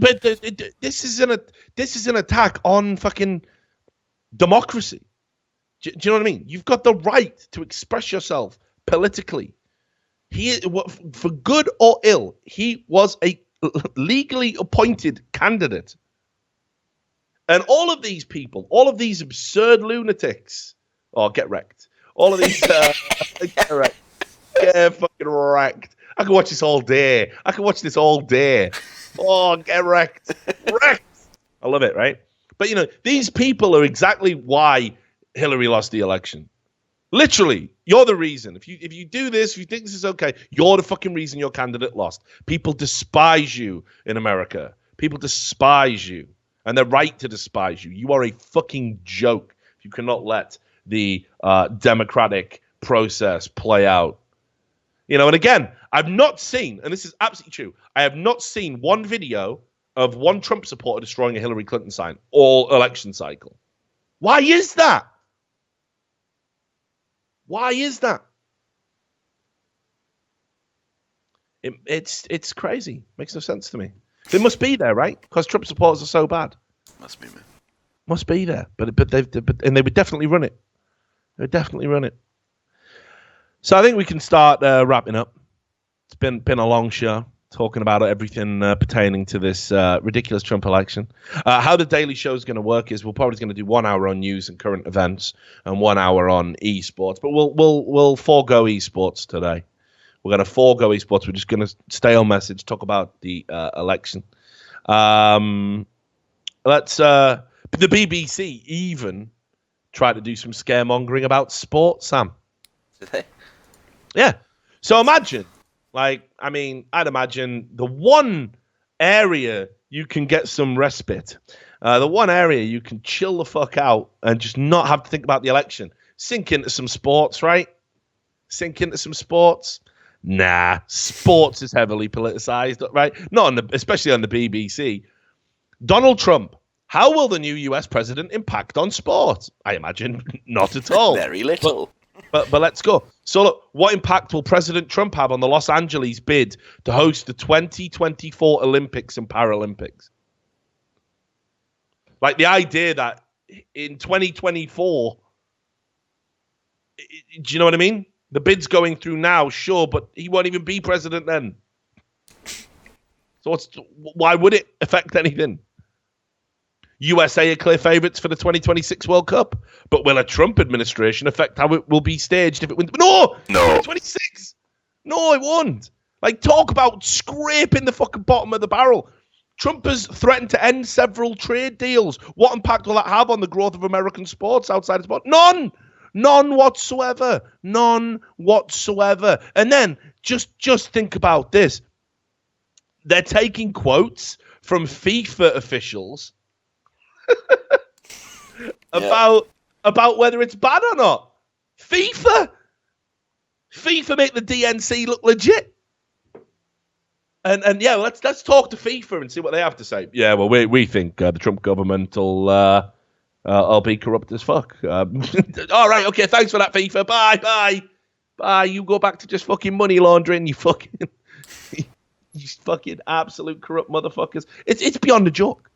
this is an attack on fucking democracy. Do you know what I mean? You've got the right to express yourself politically. For good or ill, he was a legally appointed candidate. And all of these people, all of these absurd lunatics, get wrecked. All of these, get wrecked. Get fucking wrecked. I could watch this all day. Oh, get wrecked. Wrecked. I love it, right? But, these people are exactly why Hillary lost the election. Literally, you're the reason. If you do this, if you think this is okay, you're the fucking reason your candidate lost. People despise you in America. People despise you. And they're right to despise you. You are a fucking joke if you cannot let the democratic process play out. And again, I've not seen, and this is absolutely true, I have not seen one video of one Trump supporter destroying a Hillary Clinton sign all election cycle. Why is that? It's crazy. Makes no sense to me. They must be there, right? Because Trump supporters are so bad. Must be, man. Must be there, but they would definitely run it. So I think we can start wrapping up. It's been a long show talking about everything pertaining to this ridiculous Trump election. How the Daily Show is going to work is we're probably going to do 1 hour on news and current events and 1 hour on esports, but we'll forego esports today. We're going to forego esports. We're just going to stay on message, talk about the election. The BBC even tried to do some scaremongering about sports, Sam. Did they? Yeah. So imagine, I'd imagine the one area you can get some respite, the one area you can chill the fuck out and just not have to think about the election. Sink into some sports, right? Nah, sports is heavily politicized, right? Especially on the BBC. Donald Trump. How will the new US president impact on sport? I imagine not at all. Very little. But let's go. So look, what impact will President Trump have on the Los Angeles bid to host the 2024 Olympics and Paralympics? Like the idea that in 2024, do you know what I mean? The bid's going through now, sure, but he won't even be president then. So why would it affect anything? USA are clear favourites for the 2026 World Cup, but will a Trump administration affect how it will be staged if it wins? No! 2026! No, it won't. Like, talk about scraping the fucking bottom of the barrel. Trump has threatened to end several trade deals. What impact will that have on the growth of American sports outside of sport? None! None whatsoever. None whatsoever. And then, just think about this. They're taking quotes from FIFA officials about whether it's bad or not. FIFA make the DNC look legit. And yeah, let's talk to FIFA and see what they have to say. Yeah, well, we think the Trump government will be corrupt as fuck. All right, okay, thanks for that, FIFA. Bye. You go back to just fucking money laundering. You fucking absolute corrupt motherfuckers. It's beyond a joke.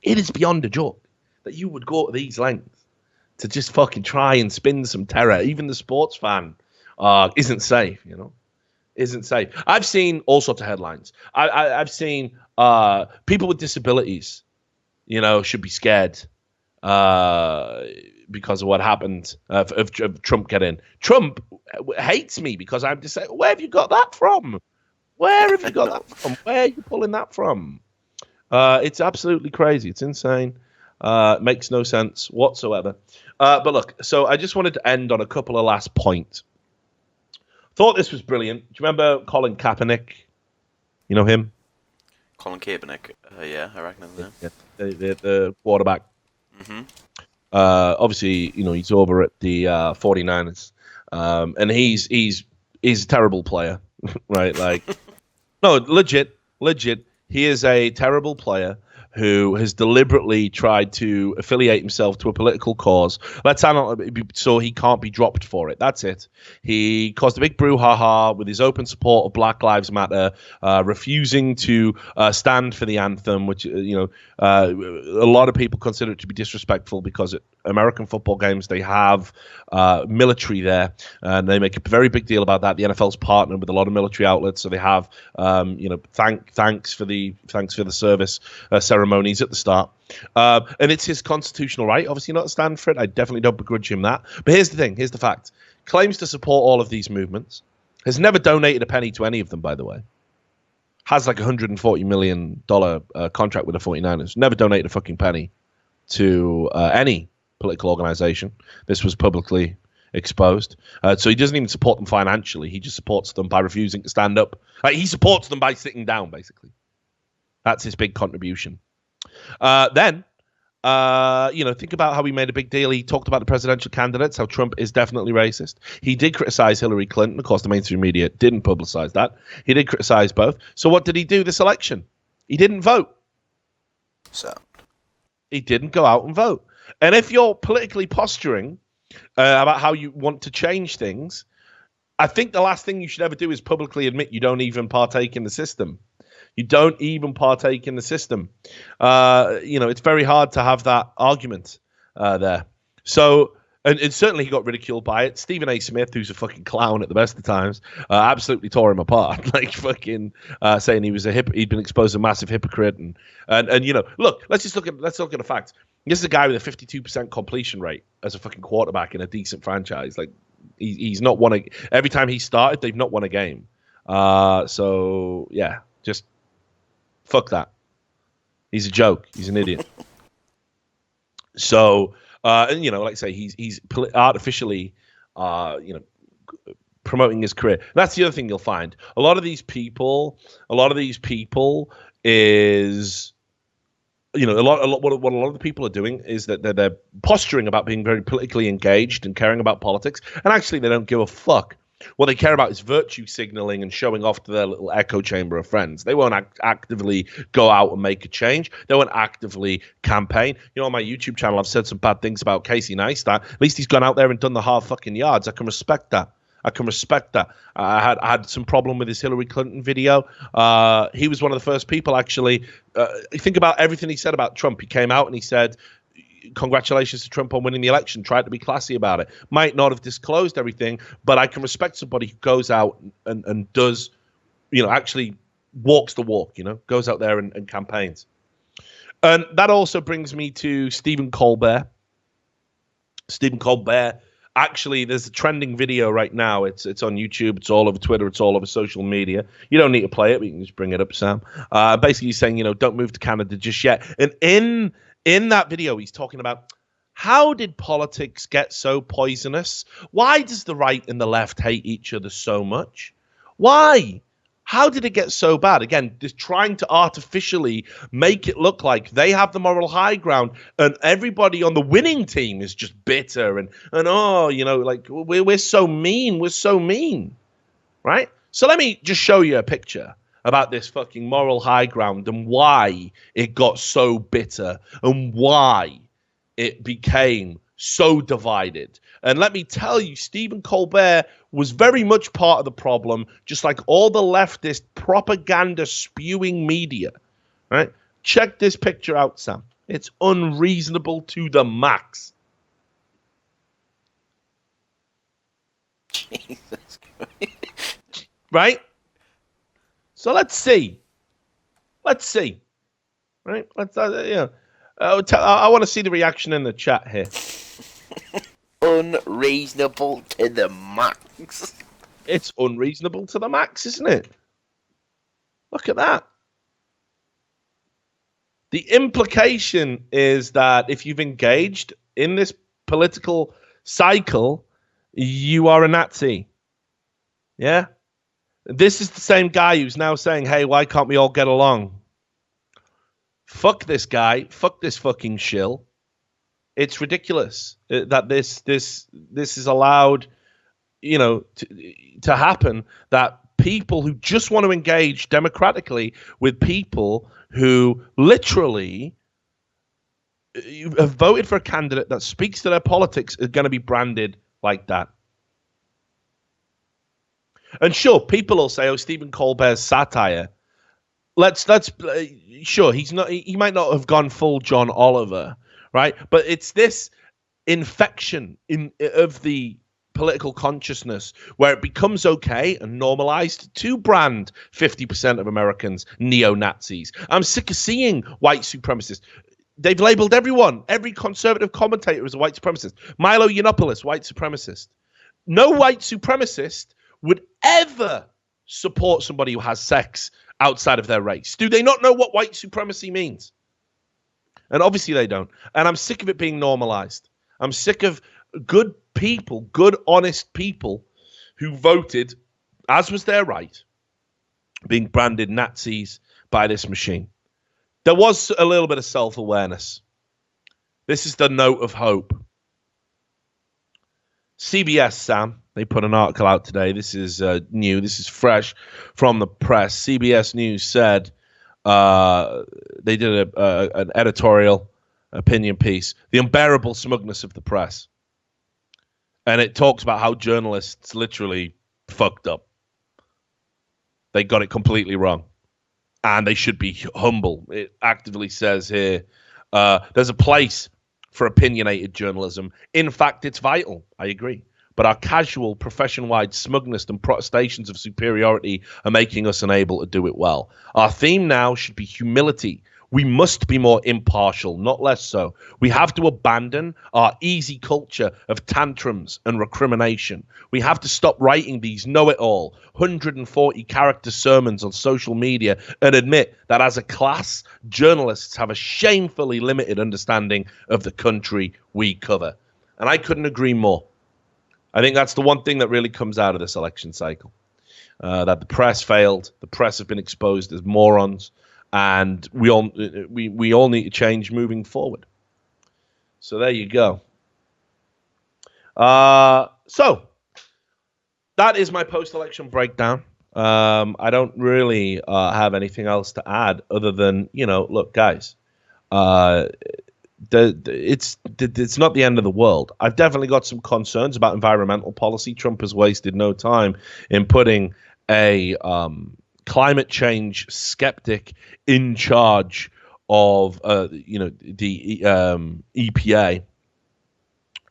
It is beyond a joke that you would go to these lengths to just fucking try and spin some terror. Even the sports fan isn't safe, you know? Isn't safe. I've seen all sorts of headlines. I've seen people with disabilities, you know, should be scared because of what happened of Trump getting. Trump hates me because I'm disabled. Where have you got that from? Where have you got that from? Where are you pulling that from? It's absolutely crazy. It's insane. Makes no sense whatsoever. But look, so I just wanted to end on a couple of last points. Thought this was brilliant. Do you remember Colin Kaepernick? You know him? Colin Kaepernick. Yeah, I reckon him. Yeah, the quarterback. Mm-hmm. Obviously, you know, he's over at the 49ers. And he's a terrible player, right? Like, no, legit. He is a terrible player who has deliberately tried to affiliate himself to a political cause. So he can't be dropped for it. That's it. He caused a big brouhaha with his open support of Black Lives Matter, refusing to stand for the anthem, which, a lot of people consider it to be disrespectful because at American football games, they have military there, and they make a very big deal about that. The NFL's partnered with a lot of military outlets, so they have, thanks for the service ceremonies at the start, and it's his constitutional right, obviously, not to stand for it. I definitely don't begrudge him that. But here's the thing: here's the fact. Claims to support all of these movements. Has never donated a penny to any of them, by the way. Has like $140 million contract with the 49ers. Never donated a fucking penny to any political organization. This was publicly exposed. So he doesn't even support them financially. He just supports them by refusing to stand up. He supports them by sitting down, basically. That's his big contribution. Then, think about how he made a big deal. He talked about the presidential candidates, how Trump is definitely racist. He did criticize Hillary Clinton. Of course, the mainstream media didn't publicize that. He did criticize both. So what did he do this election? He didn't vote. So he didn't go out and vote. And if you're politically posturing about how you want to change things, I think the last thing you should ever do is publicly admit you don't even partake in the system. You don't even partake in the system. It's very hard to have that argument there. So, and certainly he got ridiculed by it. Stephen A. Smith, who's a fucking clown at the best of times, absolutely tore him apart. Like fucking saying he was he'd been exposed as a massive hypocrite. And look, let's look at the facts. This is a guy with a 52% completion rate as a fucking quarterback in a decent franchise. Like he's not won every time he started, they've not won a game. So yeah, just fuck that. He's a joke. He's an idiot. So, like I say, he's artificially, promoting his career. That's the other thing you'll find. A lot of these people is, what a lot of the people are doing is that they're posturing about being very politically engaged and caring about politics, and actually they don't give a fuck What they care about is virtue signaling and showing off to their little echo chamber of friends. They won't actively go out and make a change. They won't actively campaign. You know, on my YouTube channel, I've said some bad things about Casey Neistat. At least he's gone out there and done the hard fucking yards. I can respect that. I had some problem with his Hillary Clinton video. He was one of the first people, actually. Think about everything he said about Trump. He came out and he said, congratulations to Trump on winning the election. Tried to be classy about it. Might not have disclosed everything, but I can respect somebody who goes out and does, actually walks the walk, goes out there and campaigns. And that also brings me to Stephen Colbert. Stephen Colbert, actually, there's a trending video right now. It's on YouTube. It's all over Twitter. It's all over social media. You don't need to play it, but you can just bring it up, Sam. Basically saying, don't move to Canada just yet. And in that video, he's talking about how did politics get so poisonous? Why does the right and the left hate each other so much? Why? How did it get so bad? Again, just trying to artificially make it look like they have the moral high ground and everybody on the winning team is just bitter and like we're so mean. We're so mean, right? So let me just show you a picture about this fucking moral high ground and why it got so bitter and why it became so divided. And let me tell you, Stephen Colbert was very much part of the problem, just like all the leftist propaganda spewing media, right? Check this picture out, Sam. It's unreasonable to the max. Jesus Christ. Right? So let's see. Right? I want to see the reaction in the chat here. Unreasonable to the max. It's unreasonable to the max, isn't it? Look at that. The implication is that if you've engaged in this political cycle, you are a Nazi. Yeah? This is the same guy who's now saying, hey, why can't we all get along? Fuck this guy. Fuck this fucking shill. It's ridiculous that this is allowed, to happen, that people who just want to engage democratically with people who literally have voted for a candidate that speaks to their politics are going to be branded like that. And sure, people will say, "Oh, Stephen Colbert's satire." Let's sure he might not have gone full John Oliver, right? But it's this infection of the political consciousness where it becomes okay and normalized to brand 50% of Americans neo-Nazis. I'm sick of seeing white supremacists. They've labeled everyone, every conservative commentator as a white supremacist. Milo Yiannopoulos, white supremacist. No white supremacist would ever support somebody who has sex outside of their race. Do they not know what white supremacy means? And obviously they don't. And I'm sick of it being normalized. I'm sick of good people, good, honest people who voted, as was their right, being branded Nazis by this machine. There was a little bit of self-awareness. This is the note of hope. CBS, Sam, they put an article out today. This is new. This is fresh from the press. CBS News said they did an editorial opinion piece, The Unbearable Smugness of the Press. And it talks about how journalists literally fucked up. They got it completely wrong. And they should be humble. It actively says here, there's a place for opinionated journalism. In fact, it's vital. I agree. But our casual, profession-wide smugness and protestations of superiority are making us unable to do it well. Our theme now should be humility. We must be more impartial, not less so. We have to abandon our easy culture of tantrums and recrimination. We have to stop writing these know-it-all 140-character sermons on social media and admit that as a class, journalists have a shamefully limited understanding of the country we cover. And I couldn't agree more. I think that's the one thing that really comes out of this election cycle, that the press failed. The press have been exposed as morons. And we all need to change moving forward. So there you go. So that is my post-election breakdown. I don't really have anything else to add other than, look, guys, it's not the end of the world. I've definitely got some concerns about environmental policy. Trump has wasted no time in putting a climate change skeptic in charge of the EPA,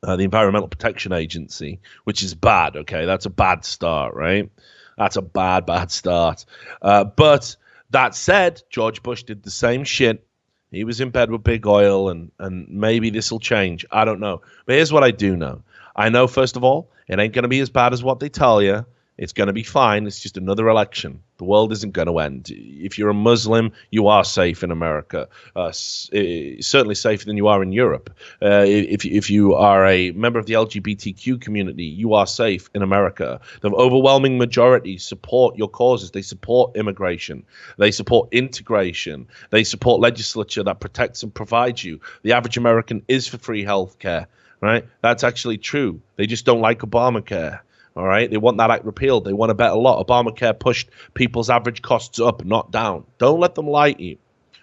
the Environmental Protection Agency, which is bad. Okay, that's a bad start, right? That's a bad start. But that said, George Bush did the same shit. He was in bed with big oil, and maybe this will change. I don't know. But here's what I do know. I know, first of all, it ain't going to be as bad as what they tell you. It's going to be fine. It's just another election. The world isn't going to end. If you're a Muslim, you are safe in America. Certainly safer than you are in Europe. If you are a member of the LGBTQ community, you are safe in America. The overwhelming majority support your causes. They support immigration. They support integration. They support legislature that protects and provides you. The average American is for free health care, right? That's actually true. They just don't like Obamacare. All right, they want that act repealed. They want a better lot. Obamacare pushed people's average costs up, not down. Don't let them lie to you.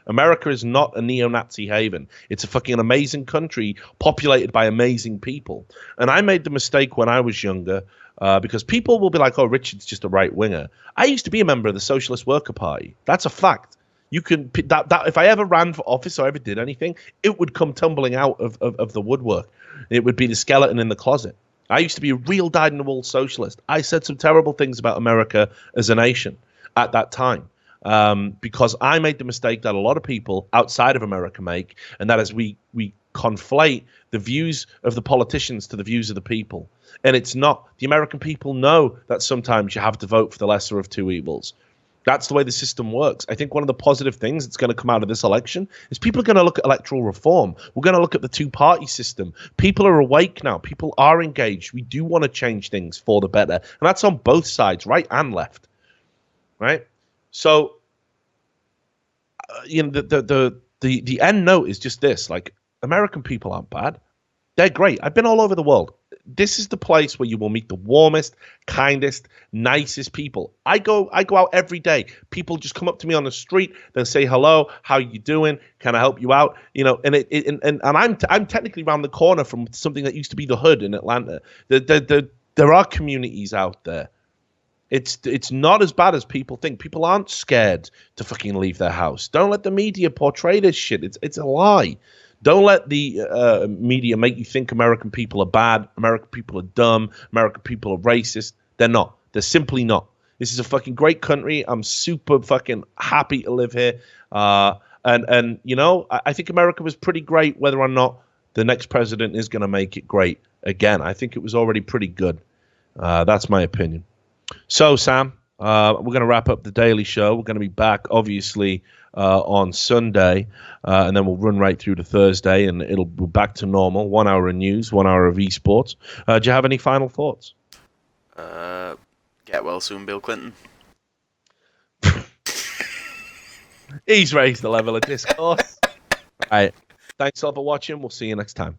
America is not a neo-Nazi haven. It's a fucking amazing country populated by amazing people. And I made the mistake when I was younger because people will be like, oh, Richard's just a right-winger. I used to be a member of the Socialist Worker Party. That's a fact. You can that if I ever ran for office or ever did anything, it would come tumbling out of the woodwork. It would be the skeleton in the closet. I used to be a real dyed-in-the-wool socialist. I said some terrible things about America as a nation at that time because I made the mistake that a lot of people outside of America make, and that is we conflate the views of the politicians to the views of the people. And it's not. The American people know that sometimes you have to vote for the lesser of two evils. That's the way the system works. I think one of the positive things that's going to come out of this election is people are going to look at electoral reform. We're going to look at the two-party system. People are awake now. People are engaged. We do want to change things for the better. And that's on both sides, right and left. Right? So, the end note is just this. Like, American people aren't bad. They're great. I've been all over the world. This is the place where you will meet the warmest, kindest, nicest people. I go out every day. People just come up to me on the street. They'll say hello. How you doing? Can I help you out? And I'm technically around the corner from something that used to be the Hood in Atlanta. There are communities out there. It's not as bad as people think. People aren't scared to fucking leave their house. Don't let the media portray this shit. It's a lie. Don't let the media make you think American people are bad, American people are dumb, American people are racist. They're not. They're simply not. This is a fucking great country. I'm super fucking happy to live here. I think America was pretty great, whether or not the next president is going to make it great again. I think it was already pretty good. That's my opinion. So, Sam, we're going to wrap up the Daily Show. We're going to be back, obviously, on Sunday, and then we'll run right through to Thursday, and it'll be back to normal. 1 hour of news, 1 hour of esports. Do you have any final thoughts? Get well soon, Bill Clinton. He's raised the level of discourse. All right. Thanks all for watching. We'll see you next time.